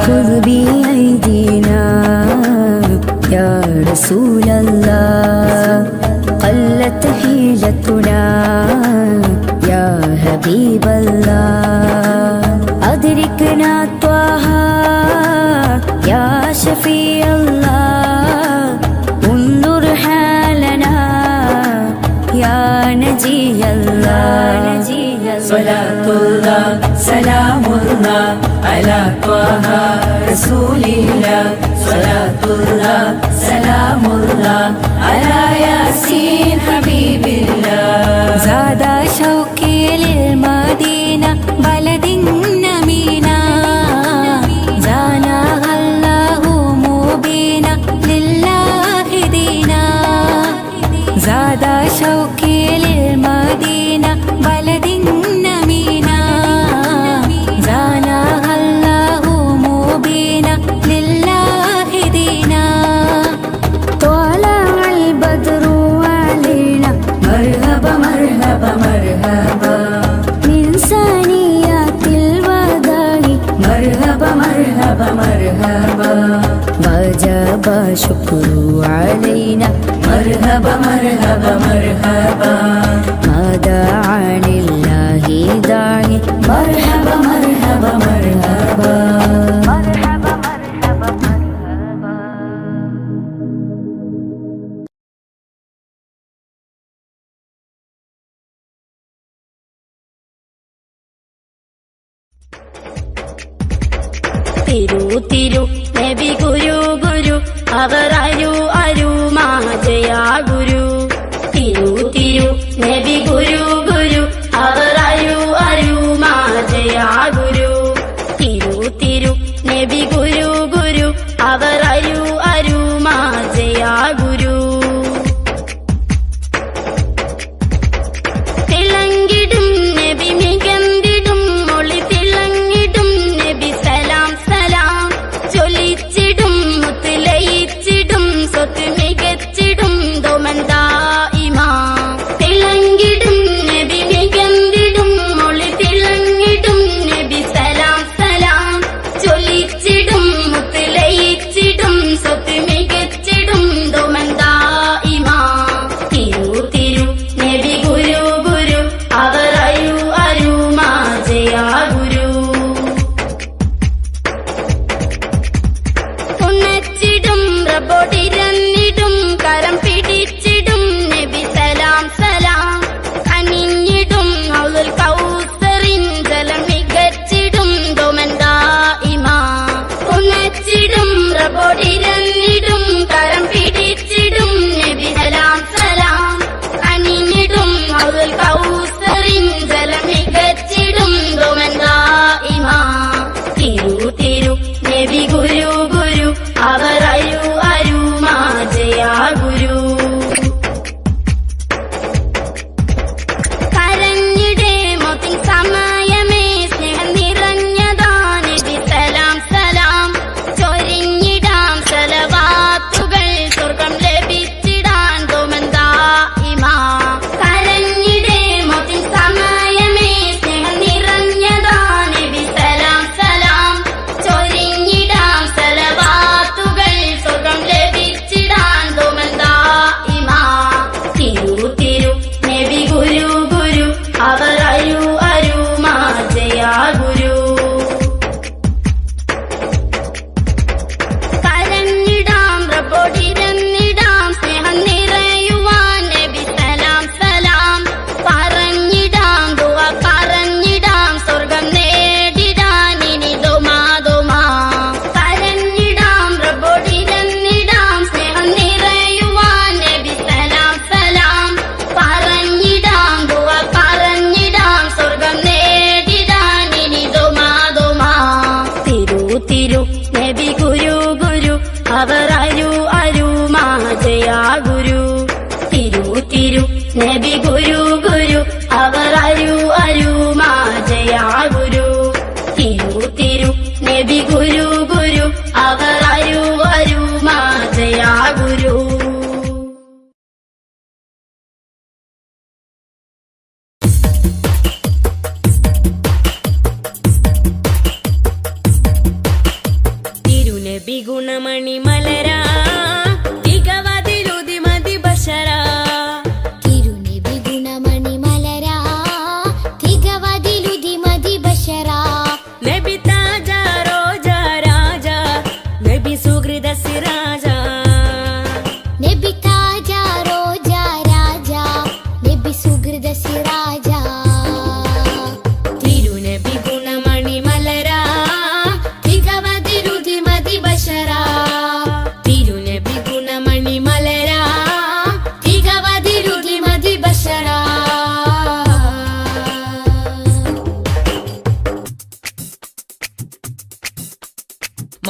खुद भी ऐदीना या रसूल अल्लाह, قلت حيلتنا يا حبيب الله. أدركنا طه يا شفيع الله، انظر حالنا يا نجي الله. صلاة الله سلام الله على طه رسول الله، صلاة الله سلام الله على ياسين حبيب الله. زاد شوقي للمدينة بلد نمينا، زانها الله مبينا لله دينا. زاد شوقي للمدينة بلد نمينا، زانها الله مبينا لله دينا. طلع البدر علينا مرحبا مرحبا مرحبا من ثنيات الوداع، مرحبا مرحبا مرحبا وجب شكر علينا، مرحبا مرحبا مرحبا ما دعا لله داعي، مرحبا مرحبا مرحبا مرحبا مرحبا مرحبا. തിരു തിരു നബി ഗുരു ഗുരു അവർ അരു അരു മാജയാ ഗുരു. തിരു തിരു നബി ഗുരു ഗുരു അവർ അരു അരു മാജയാ ഗുരു. തിരു തിരു നബി ഗുരു ഗുരു അവർ അരു അരു മാജയാ ഗുരു. തിളങ്ങിടും നബി മികന്തിടും മൊളി തിളങ്ങിടും നബി സലാം സലാം ചൊലിച്ചിടും മുത്തുലയിച്ചിടും സ്വത്ത് മികച്ചിടും ദോമന്താ ഇമാ. തിളങ്ങി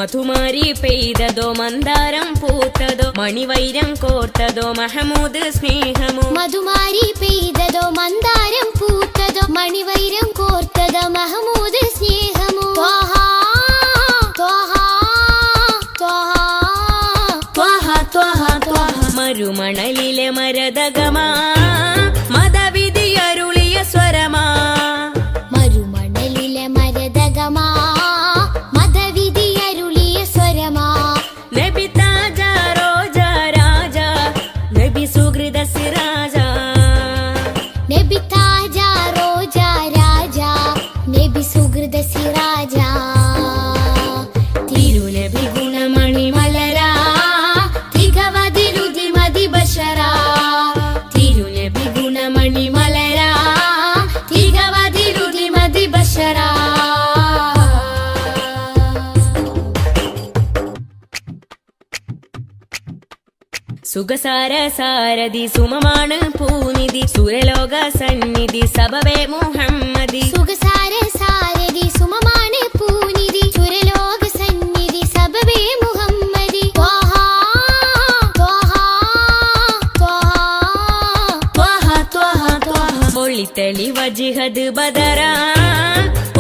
മധുമാരി പെയ്തതോ മന്ദാരം പൂത്തതോ മണിവൈരം കോർത്തതോ മഹമൂദ് സ്നേഹമോ. മധുമാരി പെയ്തതോ മന്ദാരം പൂത്തതോ മണിവൈരം കോർത്തതോ മഹമൂദ് സ്നേഹമോ. ത്വാഹ ത്വാഹ ത്വാഹ ത്വാഹ ത്വാഹ. മരുമണലിലെ മരതകമാ മതവിധിയരുളിയ സ്വരമാ. മരുമണലിലെ മരതകമാ മതവിധിയരുളിയ സ്വരമാ. നബി താജ റോജ രാജ നബി സുഹൃദ സിരാജ. നബി താജ റോജ രാജ നബി സുഹൃദ സിരാജ. തിരുനബി ഗുണമണി മലരാ തികവതിരുതി മതി ബഷരാ. തിരുനബി ഗുണമണി മലരാ തികവതിരുതി മതി ബഷരാ. സുഖസാര സാരഥി സുമമാണ് പൂനിധി സുരലോക സന്നിധി സബവേ മുഹമ്മദി. സുഖസാര സാരഥി സുമമാണ് പൂനിധി സുരലോക സന്നിധി സബബേ മുഹമ്മദി. ത്വാഹ ത്വാഹ ത്വാഹ ത്വാഹ ത്വാഹ ത്വാഹ. ഒളിത്തളി വജിഹദ് ബദറാ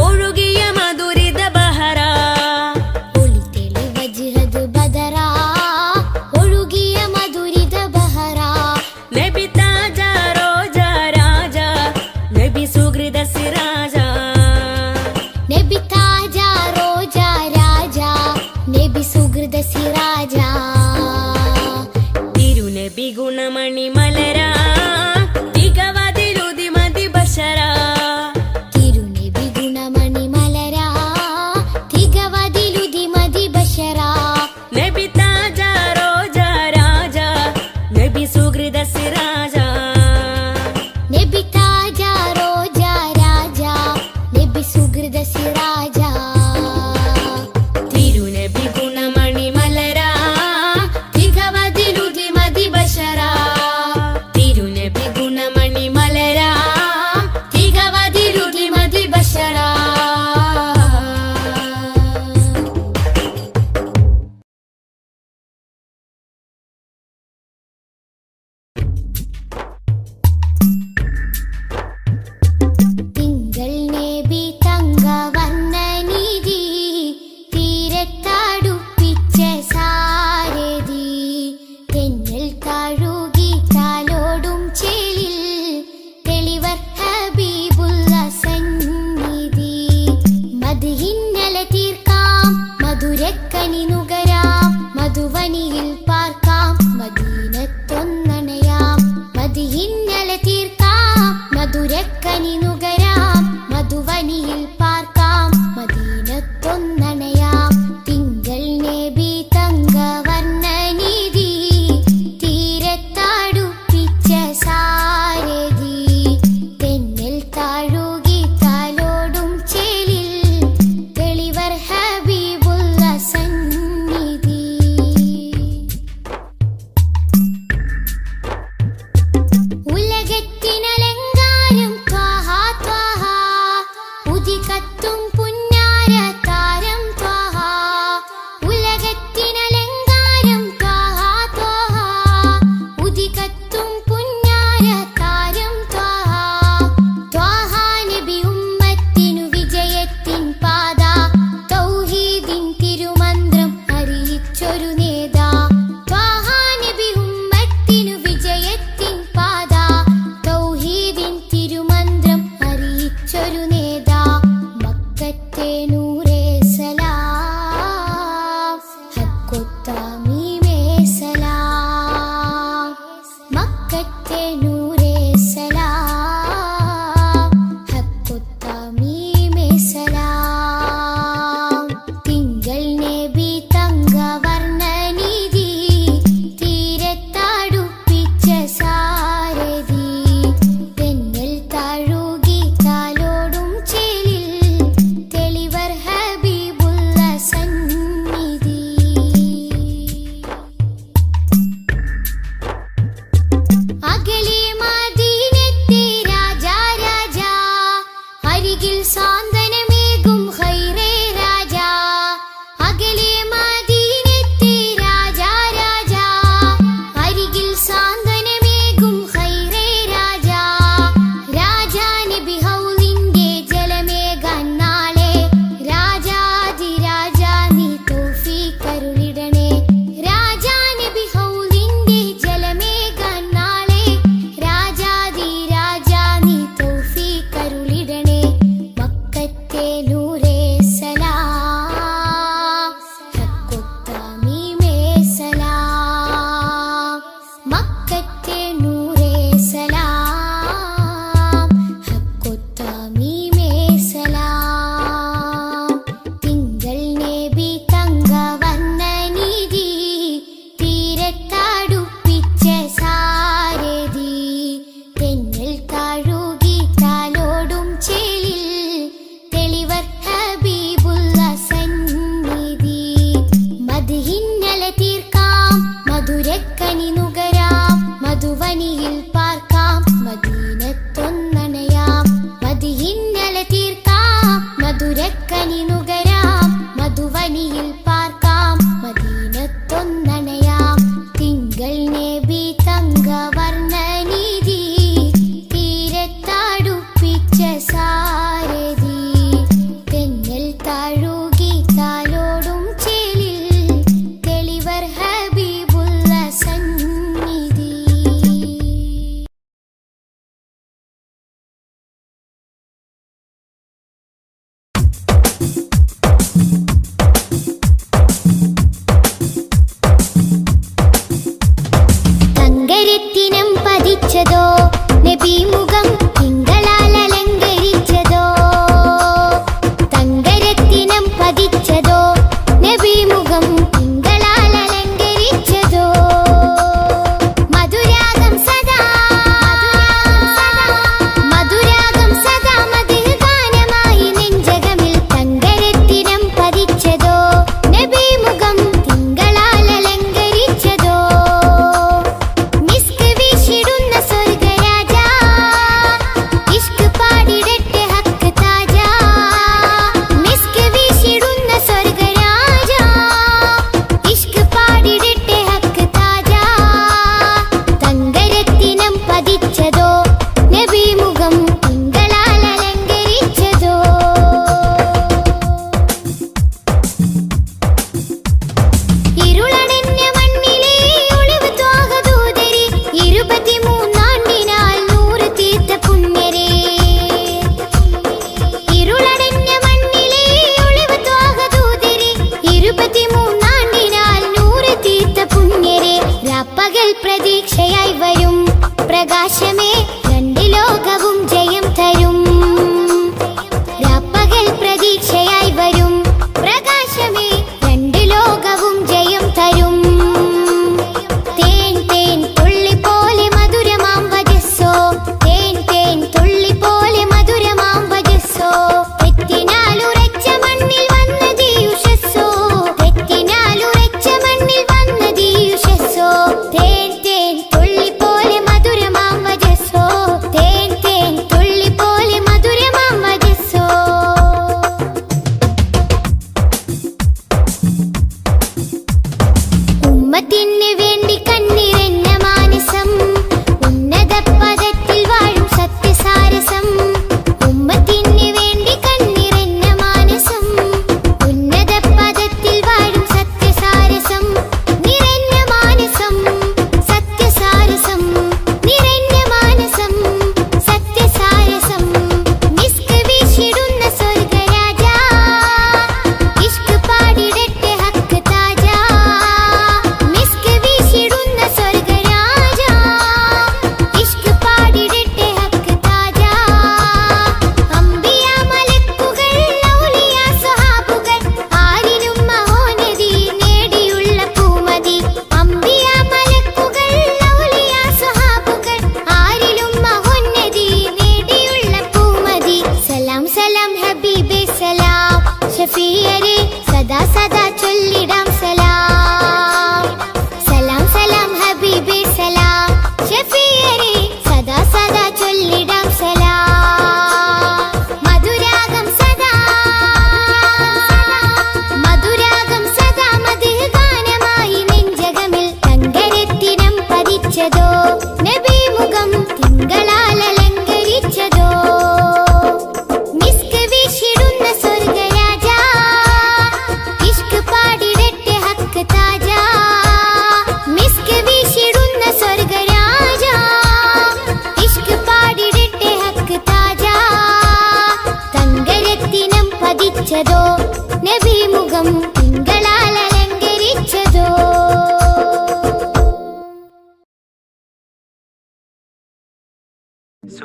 ഒഴുകിയ മധുരിത ബഹറാ. ഒളിതെളി വജ്ഹദ് ബദറാ ഒഴുകിയ മധുരിത ബഹറാ. നബി താജ റോജ രാജ നബി സുഹൃദ സിരാജ. നബി താജ റോജ രാജ നബി സുഹൃദ സിരാജ. തിരുനബി ഗുണമണി മലരാ തികവതിരുതി മതി ബഷരാ. തിരുനബി ഗുണമണി മലരാ തികവതിലുതി മതി ബഷറാ. നബി താജ റോജ രാജ നബി സുഹൃദ സിരാജ. നബി താജ റോജ രാജ നബി സുഹൃദ സിരാജ. തിരുനബി ഗുണമണി മലരാ തികവതിരുതി മതി ബഷരാ. തിരുനബി ഗുണമണി മലരാ തികവതിരുതി മതി ബഷരാ. തിങ്കൾ നബി തങ്കവർണ്ണ നിധി തീരത്തടുപ്പിച്ച സാരഥി. തെന്നൽ താഴുകി താലോടും ചേലിൽ തെളിവർ ഹബീബുള്ള സന്നിധി. മദ്ഹിന്നല തീർക്കാം മധുരക്കനി നുകരാം മധുവനിയിൽ പാർക്കാം മദീനത്തൊന്നണയാം. മദ്ഹിന്നല തീർക്കാം മധുരക്കനി നുകരാം മധുവനിയിൽ പാർക്കാം മദീനത്തൊന്നണയാം. തിങ്കൾ നബി തങ്കവർണ്ണ നിധി തീരത്തടുപ്പിച്ച സാരഥി. തെന്നൽ താഴുകി താലോടും ചേലിൽ തെളിവർ ഹബീബുള്ള സന്നിധി. ഉലകത്തിനലങ്കാരം ത്വാഹ ത്വാഹ ഉദികത്തും പുന്നാര താരം ത്വാഹ. ഉലകത്തിനലങ്കാരം ത്വാഹ ത്വാഹ ഉദികത്തും പുന്നാര താരം ത്വാഹ. ത്വാഹ നബി ഉമ്മത്തിനു വിജയത്തിൻ പാത തൗഹീദിൻ തിരുമന്ത്രം അറിയിച്ചൊരു നേതാ. ത്വാഹ നബി ഉമ്മത്തിനു വിജയത്തിൻ പാത തൗഹീദിൻ തിരുമന്ത്രം അറിയിച്ചൊരു നേതാ. മക്കത്തെ നൂറേ സലാം ഹക്കൊത്താമീമേ സലാം. മക്കത്തെ നൂറേ സലാം ഹക്കൊത്താമീമേ സലാം. തിങ്കൾ നബി തങ്കവർണ്ണ നിധി തീരത്തടുപ്പിച്ച സാരഥി. തെന്നൽ താഴുകി താലോടും ചേലിൽ തെളിവർ ഹബീബുള്ള സന്നിധി. അകലെ മദീനത്തെ രാജാ രാജാ അരികിൽ സാന്ത്വനമേകും ഖൈറേ രാജാ. അകലെ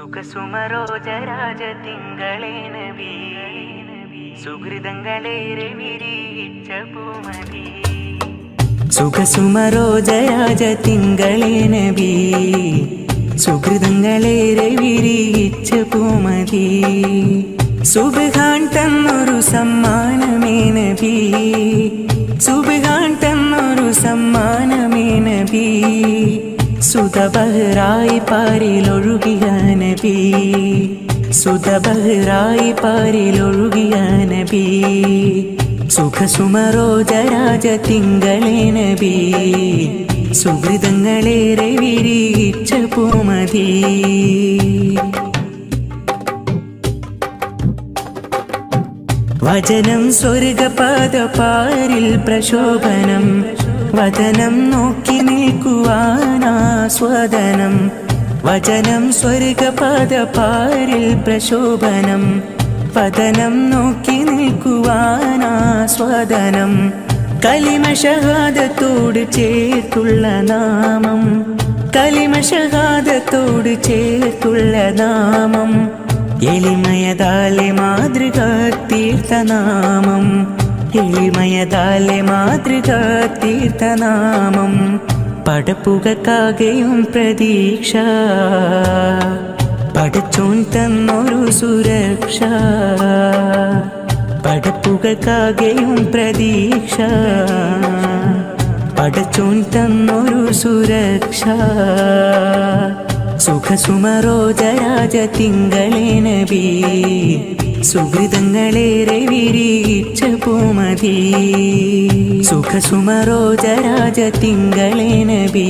സുഖസുമരോജരാജ തിങ്കളേ നബി സുഹൃതങ്ങളേറെ വിരിയിച്ച പൂമതി സുഖസുമരോജരാജ തിങ്കളേ നബി സുഹൃതങ്ങളേറെ വിരിയിച്ച പൂമതി സുബ്ഹാൻ തന്നൊരു സമ്മാനമേ നബി സുബ്ഹാൻ തന്നൊരു സമ്മാനമേ നബി സുതബഹ്റായി പാരിലൊഴുകിയ നബി സുതബഹ്റായി പാരിലൊഴുകിയ നബി സുഖസുമരോജരാജ തിങ്കളേ നബി സുഹൃതങ്ങളേറെ വിരിയിച്ച പൂമതി വചനം സ്വർഗപാദപാരിൽ പ്രശോഭനം വചനം നോക്കി നിൽക്കുവാനാസ്വാദനം വചനം സ്വർഗപാദപാരിൽ പ്രശോഭനം വചനം നോക്കി നിൽക്കുവാനാസ്വാദനം കലിമ ഷഹാദത്തോട് ചേർത്തുള്ള നാമം കലിമ ഷഹാദത്തോട് ചേർത്തുള്ള നാമം എളിമയതാലെ മാതൃക തീർത്ഥനാമം എളിമയതാലെ മാതൃക തീർത്ഥനാമം പടപ്പുകക്കാകെയും പ്രതീക്ഷ പടച്ചോൻ തന്നൊരു സുരക്ഷ പടപ്പുകക്കാകെയും പ്രതീക്ഷ പടച്ചോൻ തന്നൊരു സുരക്ഷ സുഖസുമരോജരാജ തിങ്കളേ നബി സുഹൃതങ്ങളേറെ വിരിയിച്ച പൂമതി സുഖസുമരോജരാജ തിങ്കളേ നബി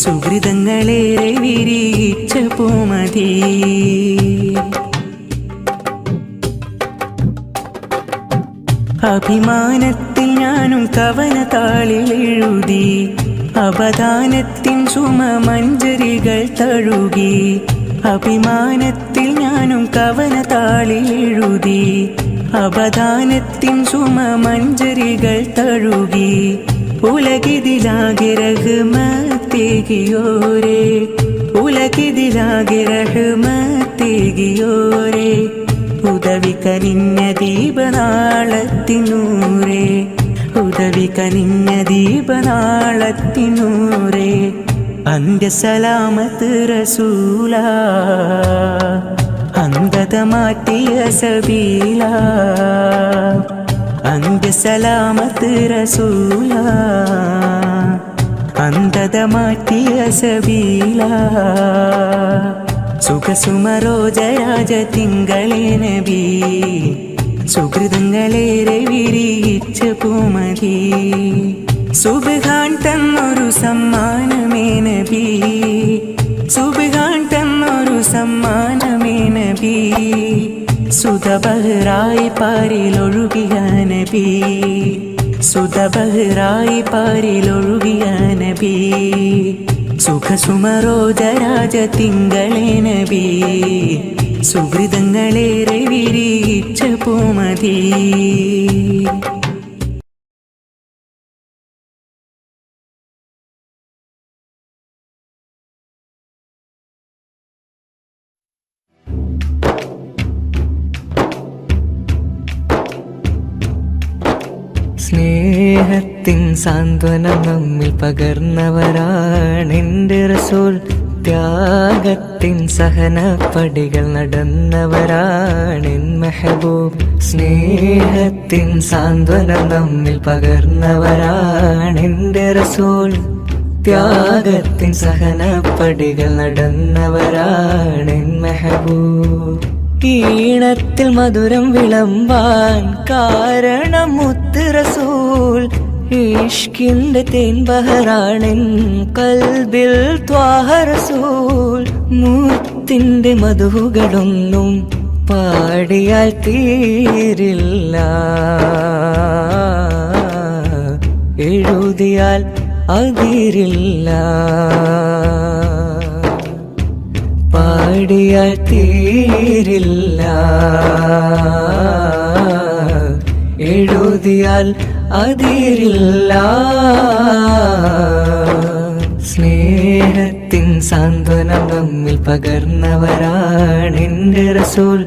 സുഹൃതങ്ങളേറെ വിരിയിച്ച പൂമതി അഭിമാനത്തിൽ ഞാനും കവനതാളിൽ എഴുതി അവദാനത്തിൻ സുമമഞ്ജരികൾ തഴുകി അഭിമാനത്തിൽ ഞാനും കവനതാളിൽ എഴുതി അവദാനത്തിൻ സുമമഞ്ജരികൾ തഴുകി ഉലകിതിലാകെ റഹ്മത്തേകിയോരേ ഉലകിതിലാകെ റഹ്മത്തേകിയോരേ ഉദവി കനിഞ്ഞ ദീപനാളത്തിനൂരേ ഉദവി കനിഞ്ഞ ദീപനാളത്തിനൂരേ അന്ത്യസലാമത്ത് റസൂല അന്ധത മാറ്റിയ സബീല അന്ത്യസലാമത്ത് റസൂല അന്ധത മാറ്റിയ സബീല സുഖസുമരോജരാജ തിങ്കളേ നബി സുഹൃതങ്ങളേറെ വിരിയിച്ച പൂമതി സുബ്ഹാൻ തന്നൊരു സമ്മാനമേ നബി സുബ്ഹാൻ തന്നൊരു സമ്മാനമേ നബി സുതബഹ്റായി പാരിലൊഴുകിയ നബി സുതബഹ്റായി പാരിലൊഴുകിയ നബി സുഖസുമരോജരാജ തിങ്കളേ നബി സുഹൃതങ്ങളേറെ വിരിയിച്ച പൂമതി സ്നേഹത്തിൻ സാന്ത്വനം നമ്മിൽ പകർന്നവരാണെൻ്റെ റസൂൽ ത്യാഗത്തിൻ സഹനപ്പടികൾ നടന്നവരാണെൻ മെഹബൂബ് സ്നേഹത്തിൻ സാന്ത്വനം നമ്മിൽ പകർന്നവരാണെൻ്റെ റസൂൽ ത്യാഗത്തിൻ സഹനപ്പടികൾ നടന്നവരാണെൻ മെഹബൂബ് ഈണത്തിൽ മധുരം വിളമ്പാൻ കാരണം മുത്ത് റസൂൽ ഇഷ്കിന്റെ തേൻ ബഹറാണെൻ കൽബിൽ ത്വാഹ റസൂൽ മുത്തിന്റെ മധുകളൊന്നും പാടിയാൽ തീരില്ല എഴുതിയാൽ അതിരില്ല പാടിയാൽ തീരില്ല എഴുതിയാൽ അതിരില്ല സ്നേഹ സ്നേഹത്തിൻ സാന്ത്വനം നമ്മിൽ പകർന്നവരാണെന്റെ റസൂൽ.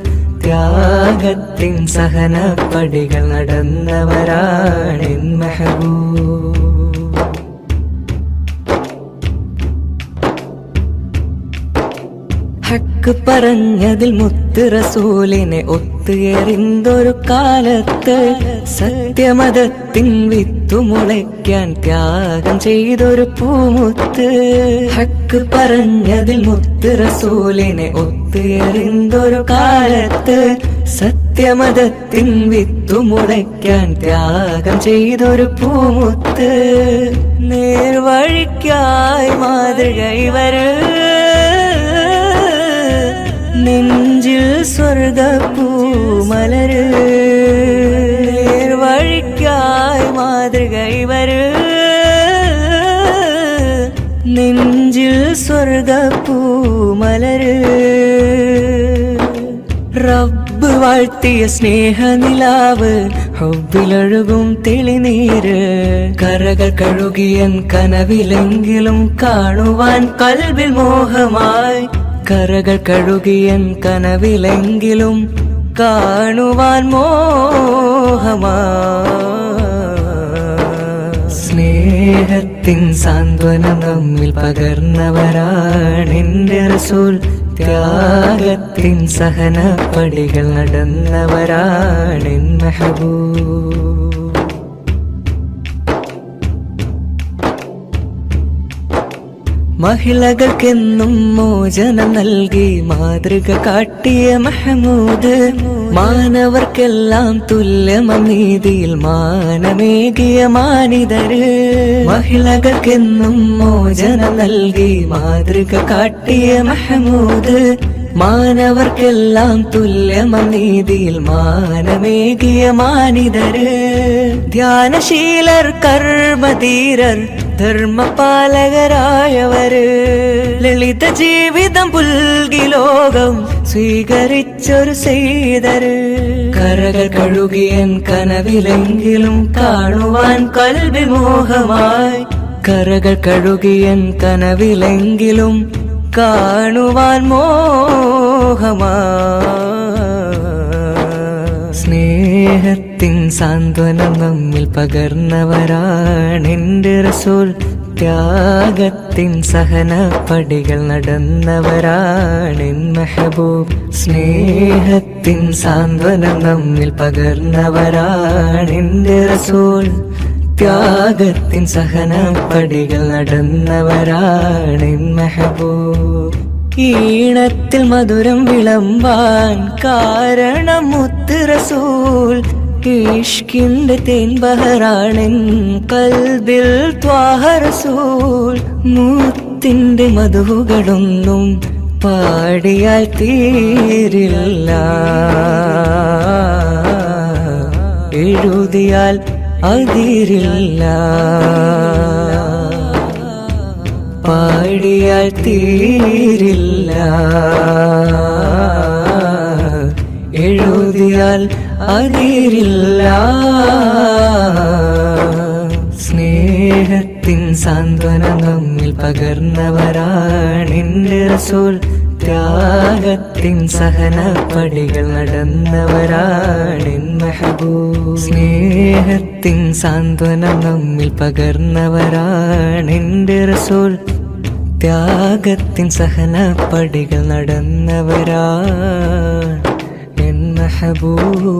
ത്യാഗത്തിൻ സഹനപ്പടികൾ നടന്നവരാണെൻ മെഹബൂബ്. ഹക്ക് പറഞ്ഞതിൽ മുത്ത് റസൂലിനെ ഒത്തുയറിന്തൊരു കാലത്ത് സത്യമതത്തിൻ വിത്തുമുളയ്ക്കാൻ ത്യാഗം ചെയ്തൊരു പൂമുത്ത്. ഹക്ക് പറഞ്ഞതിൽ മുത്ത് റസൂലിനെ ഒത്തുയറിന്തൊരു കാലത്ത് സത്യമതത്തിൻ വിത്തുമുളയ്ക്കാൻ ത്യാഗം ചെയ്തൊരു പൂമുത്ത്. നേർവഴിക്കായി മാതൃക ഇവര്, നെഞ്ചിൽ സ്വർഗപ്പൂമലര്. നേർവഴിക്കായി മാതൃക ഇവര്, നെഞ്ചിൽ സ്വർഗപ്പൂമലര്. റബ്ബ് വാഴ്ത്തിയ സ്നേഹനിലാവ്, ഹുബ്ബിലൊഴുകും തെളിനീര്. കരകൾ കഴുകിയൻ കനവിലെങ്കിലും കാണുവാൻ കൽബിൽ മോഹമായി. കരകൾ കഴുകിയൻ കനവിലെങ്കിലും കാണുവാൻ മോഹമായി. സ്നേഹത്തിൻ സാന്ത്വനം നമ്മിൽ പകർന്നവരാണെന്റെ റസൂൽ. ത്യാഗത്തിൻ സഹനപ്പടികൾ നടന്നവരാണെൻ മെഹബൂബ്. മഹിളകൾക്കെന്നും മോചനം നൽകി മാതൃക കാട്ടിയ മഹമൂദ്. മാനവർക്കെല്ലാം തുല്യമനീതിയിൽ മാനമേകിയ മാനിതര്. മഹിളകൾക്കെന്നും മോചനം നൽകി മാതൃക കാട്ടിയ മഹമൂദ്. മാനവർക്കെല്ലാം തുല്യമനീതിയിൽ മാനമേകിയ മാനിതര്. ധ്യാനശീലർ, കർമ്മധീരർ, ധർമ്മപാലകരായവര്. ലളിത ജീവിതം പുൽകി ലോകം സ്വീകരിച്ചൊരു സെയ്തര്. കരകൾ കഴുകിയൻ കനവിലെങ്കിലും കാണുവാൻ കൽബിൽ മോഹമായി. കരകൾ കഴുകിയൻ കനവിലെങ്കിലും കാണുവാൻ മോഹമായി. സ്നേഹത്തിൻ സാന്ത്വനം നമ്മിൽ പകർന്നവരാണെന്റെ റസൂൽ. ത്യാഗത്തിൻ സഹനപ്പടികൾ നടന്നവരാണെൻ മെഹബൂബ്. സ്നേഹത്തിൻ സാന്ത്വനം നമ്മിൽ പകർന്നവരാണെന്റെ റസൂൽ. ത്യാഗത്തിൻ സഹനപ്പടികൾ നടന്നവരാണെൻ മെഹബൂബ്. ഈണത്തിൽ മധുരം വിളമ്പാൻ കാരണം മുത്ത് റസൂൽ. ഇഷ്കിന്റെ തേൻ ബഹറാണെൻ കൽബിൽ ത്വാഹ റസൂൽ. മുത്തിന്റെ മധുകളൊന്നും പാടിയാൽ തീരില്ല, എഴുതിയാൽ അതിരില്ല. പാടിയാൽ തീരില്ല, എഴുതിയാൽ അതിരില്ല. സ്നേഹത്തിൻ സാന്ത്വനം നമ്മിൽ പകർന്നവരാണെന്റെ റസൂൽ. ത്യാഗത്തിൻ സഹനപ്പടികൾ നടന്നവരാണെൻ മെഹബൂബ്. സ്നേഹത്തിൻ സാന്ത്വനം നമ്മിൽ പകർന്നവരാണെന്റെ റസൂൽ. ത്യാഗത്തിൻ സഹനപ്പടികൾ നടന്നവരാണെൻ മെഹബൂബ്.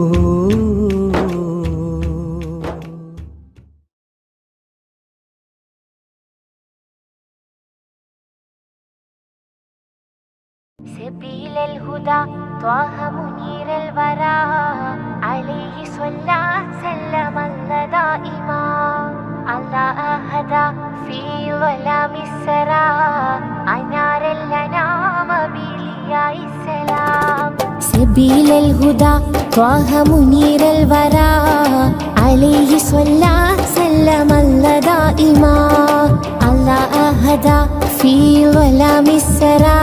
سبيل الهدى طه منير الورى عليه صلى سلم الله دائما الله أهدى في ظلام السرى أنار الأنام بلياء السلام. سبيل الهدى طه منير الورى عليه صلى سلم الله دائما الله أهدى في ظلام السرى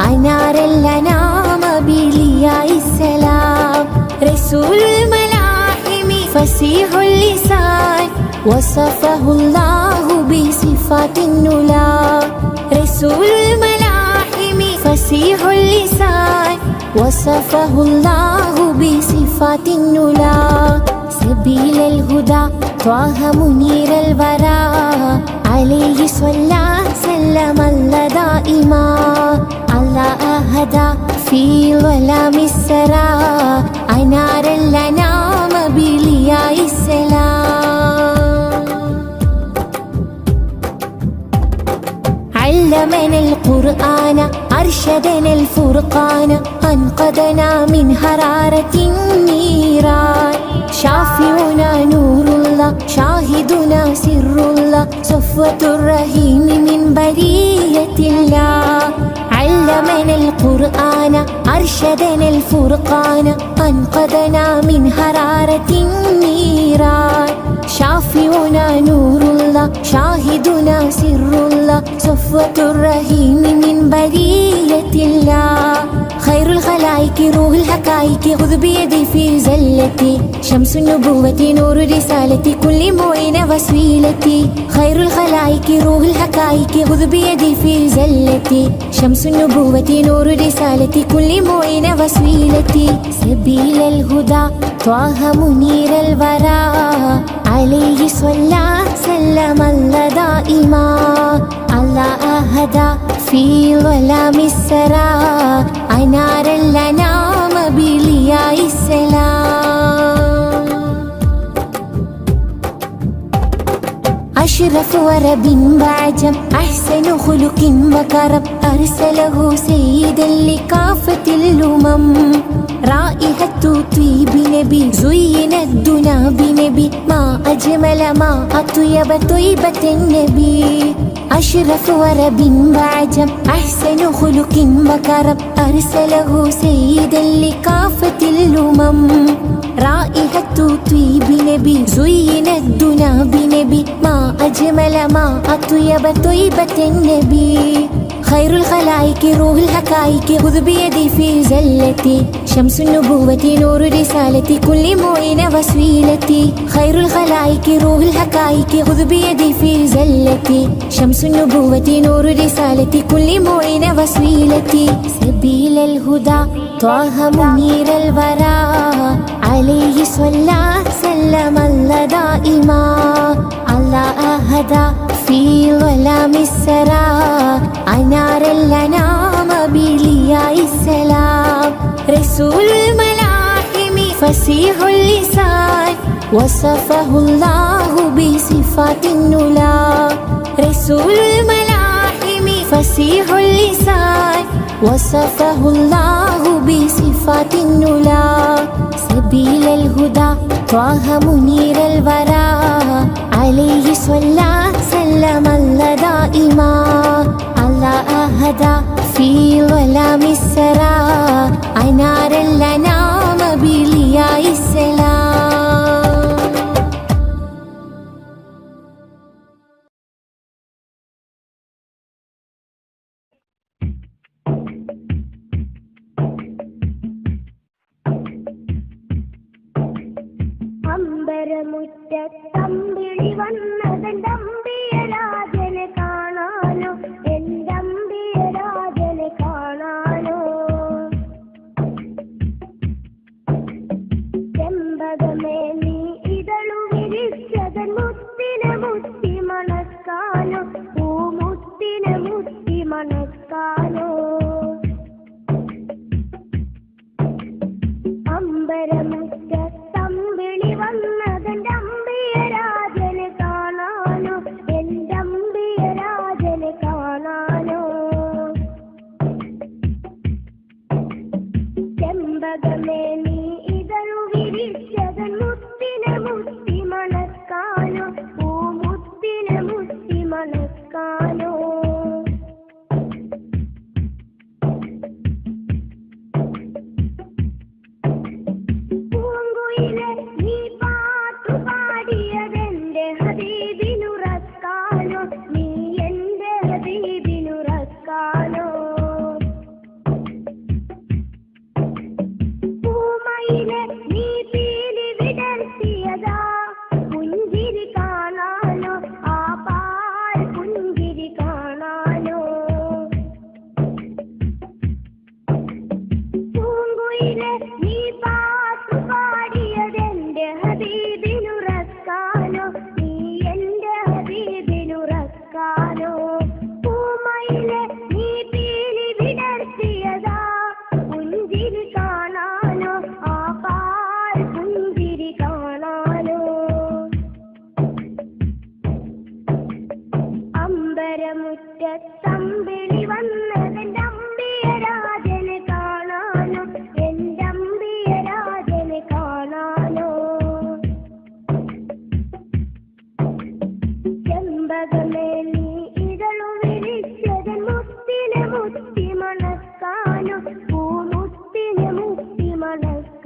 أنار الأنام بلياء السلام. رسول الملاحم فصيح اللسان وصفه الله بصفات بصفات النلا رسول الملاحم فصيح اللسان وصفه الله بصفات النلا سبيل الهدى طه منير الورى عليه صلى سلم الله دائما الله هدى في ظلام السرى أنار الأنام بلياء السلام علمنا القرآن أرشدنا الفرقان أنقذنا من حرارة النيران شافعنا نور الله شاهدنا سر الله صفوة الرحيم من برية الله علمنا القرآن أرشدنا الفرقان أنقذنا من حرارة النيران شافعنا نور الله شاهدنا سر الله صفوة الرحيم من برية الله خير الخلائق روح الحقائق خذ بيدي في زلتي شمس النبوة نور رسالتي كل معين وسيلتي خير الخلائق روح الحقائق خذ بيدي في زلتي شمس النبوة نور رسالتي كل معين وسيلتي سبيل الهدى طه منير الورى عليه صلى سلم الله دائما الله هدى في ظلام السرى أنار الأنام بلياء السلام أشرف ورب وعجم أحسن خلق وكرم أرسله سيدا لكافة الأمم رائحة طيب نبي زين الدنا بنبي ما أجمل ما أطيب طيبة النبي أشرف ورب وعجم أحسن خلق وكرم أرسله سيدا لكافة الأمم رائحة طيب نبي زين الدنا بنبي ما أجمل ما أطيب طيبة النبي خير الخلائق روح الحقائق خذ بيدي في زلتي شمس النبوة نور رسالتي كل معين وسيلتي خير الخلائق روح الحقائق خذ بيدي في زلتي شمس النبوة نور رسالتي كل معين وسيلتي سبيل الهدى طه منير الورى عليه صلى سلم الله دائما الله هدى في ظلام السرى أنار الأنام بلياء السلام رسول الملاحم فصيح اللسان وصفه الله بصفات النلا رسول الملاحم فصيح اللسان وصفه الله بصفات النلا سبيل الهدى طه منير الورى عليه صلى سلم الله دائما الله هدى في ظلام السرى أنار الأنام بلياء السلام അമ്പരമുറ്റത്തമ്പിളി വന്നതമ്പി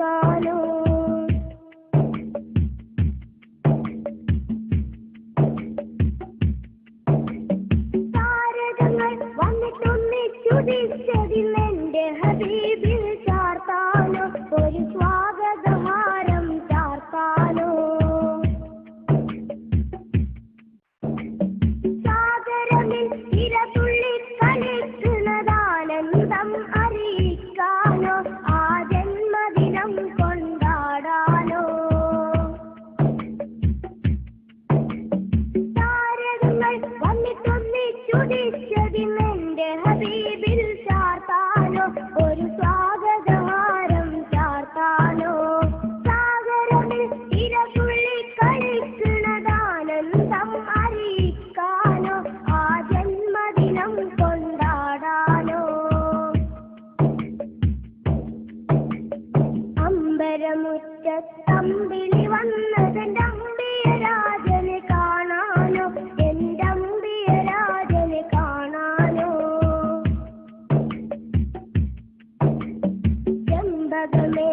അറിയിക്കാനോ താരകങ്ങൾ വന്നിട്ടൊന്നിച്ചുദിച്ചതിന്നെന്റെ ഹബീബിൽ ചാർത്താനോ ഒരു സ്വാഗതഹാരം ചാർത്താനോ സാഗരമിൽ ഇരതുള്ളി കളിക്കുന്നതാനന്ദം അറിയിക്കാനോ ആ ജന്മദിനം കൊണ്ടാടാനോ താരകങ്ങൾ വന്നിട്ടൊന്നിച്ചുദിച്ചതിന്നെന്റെ ഹബീബിൽ ചാർത്താനോ ഒരു സ്വാഗതഹാരം ചാർത്താനോ സാഗരമിൽ ഇരതുള്ളി കളിക്കുന്നതാനന്ദം അറിയിക്കാനോ ആ ജന്മദിനം കൊണ്ടാടാനോ അമ്പരമുറ്റത്തമ്പിളി വന്നതെന്റെ അമ്പിയരാജനെ കാണാനോ എന്റെ അമ്പിയരാജനെ കാണാനോ ചെമ്പകമേ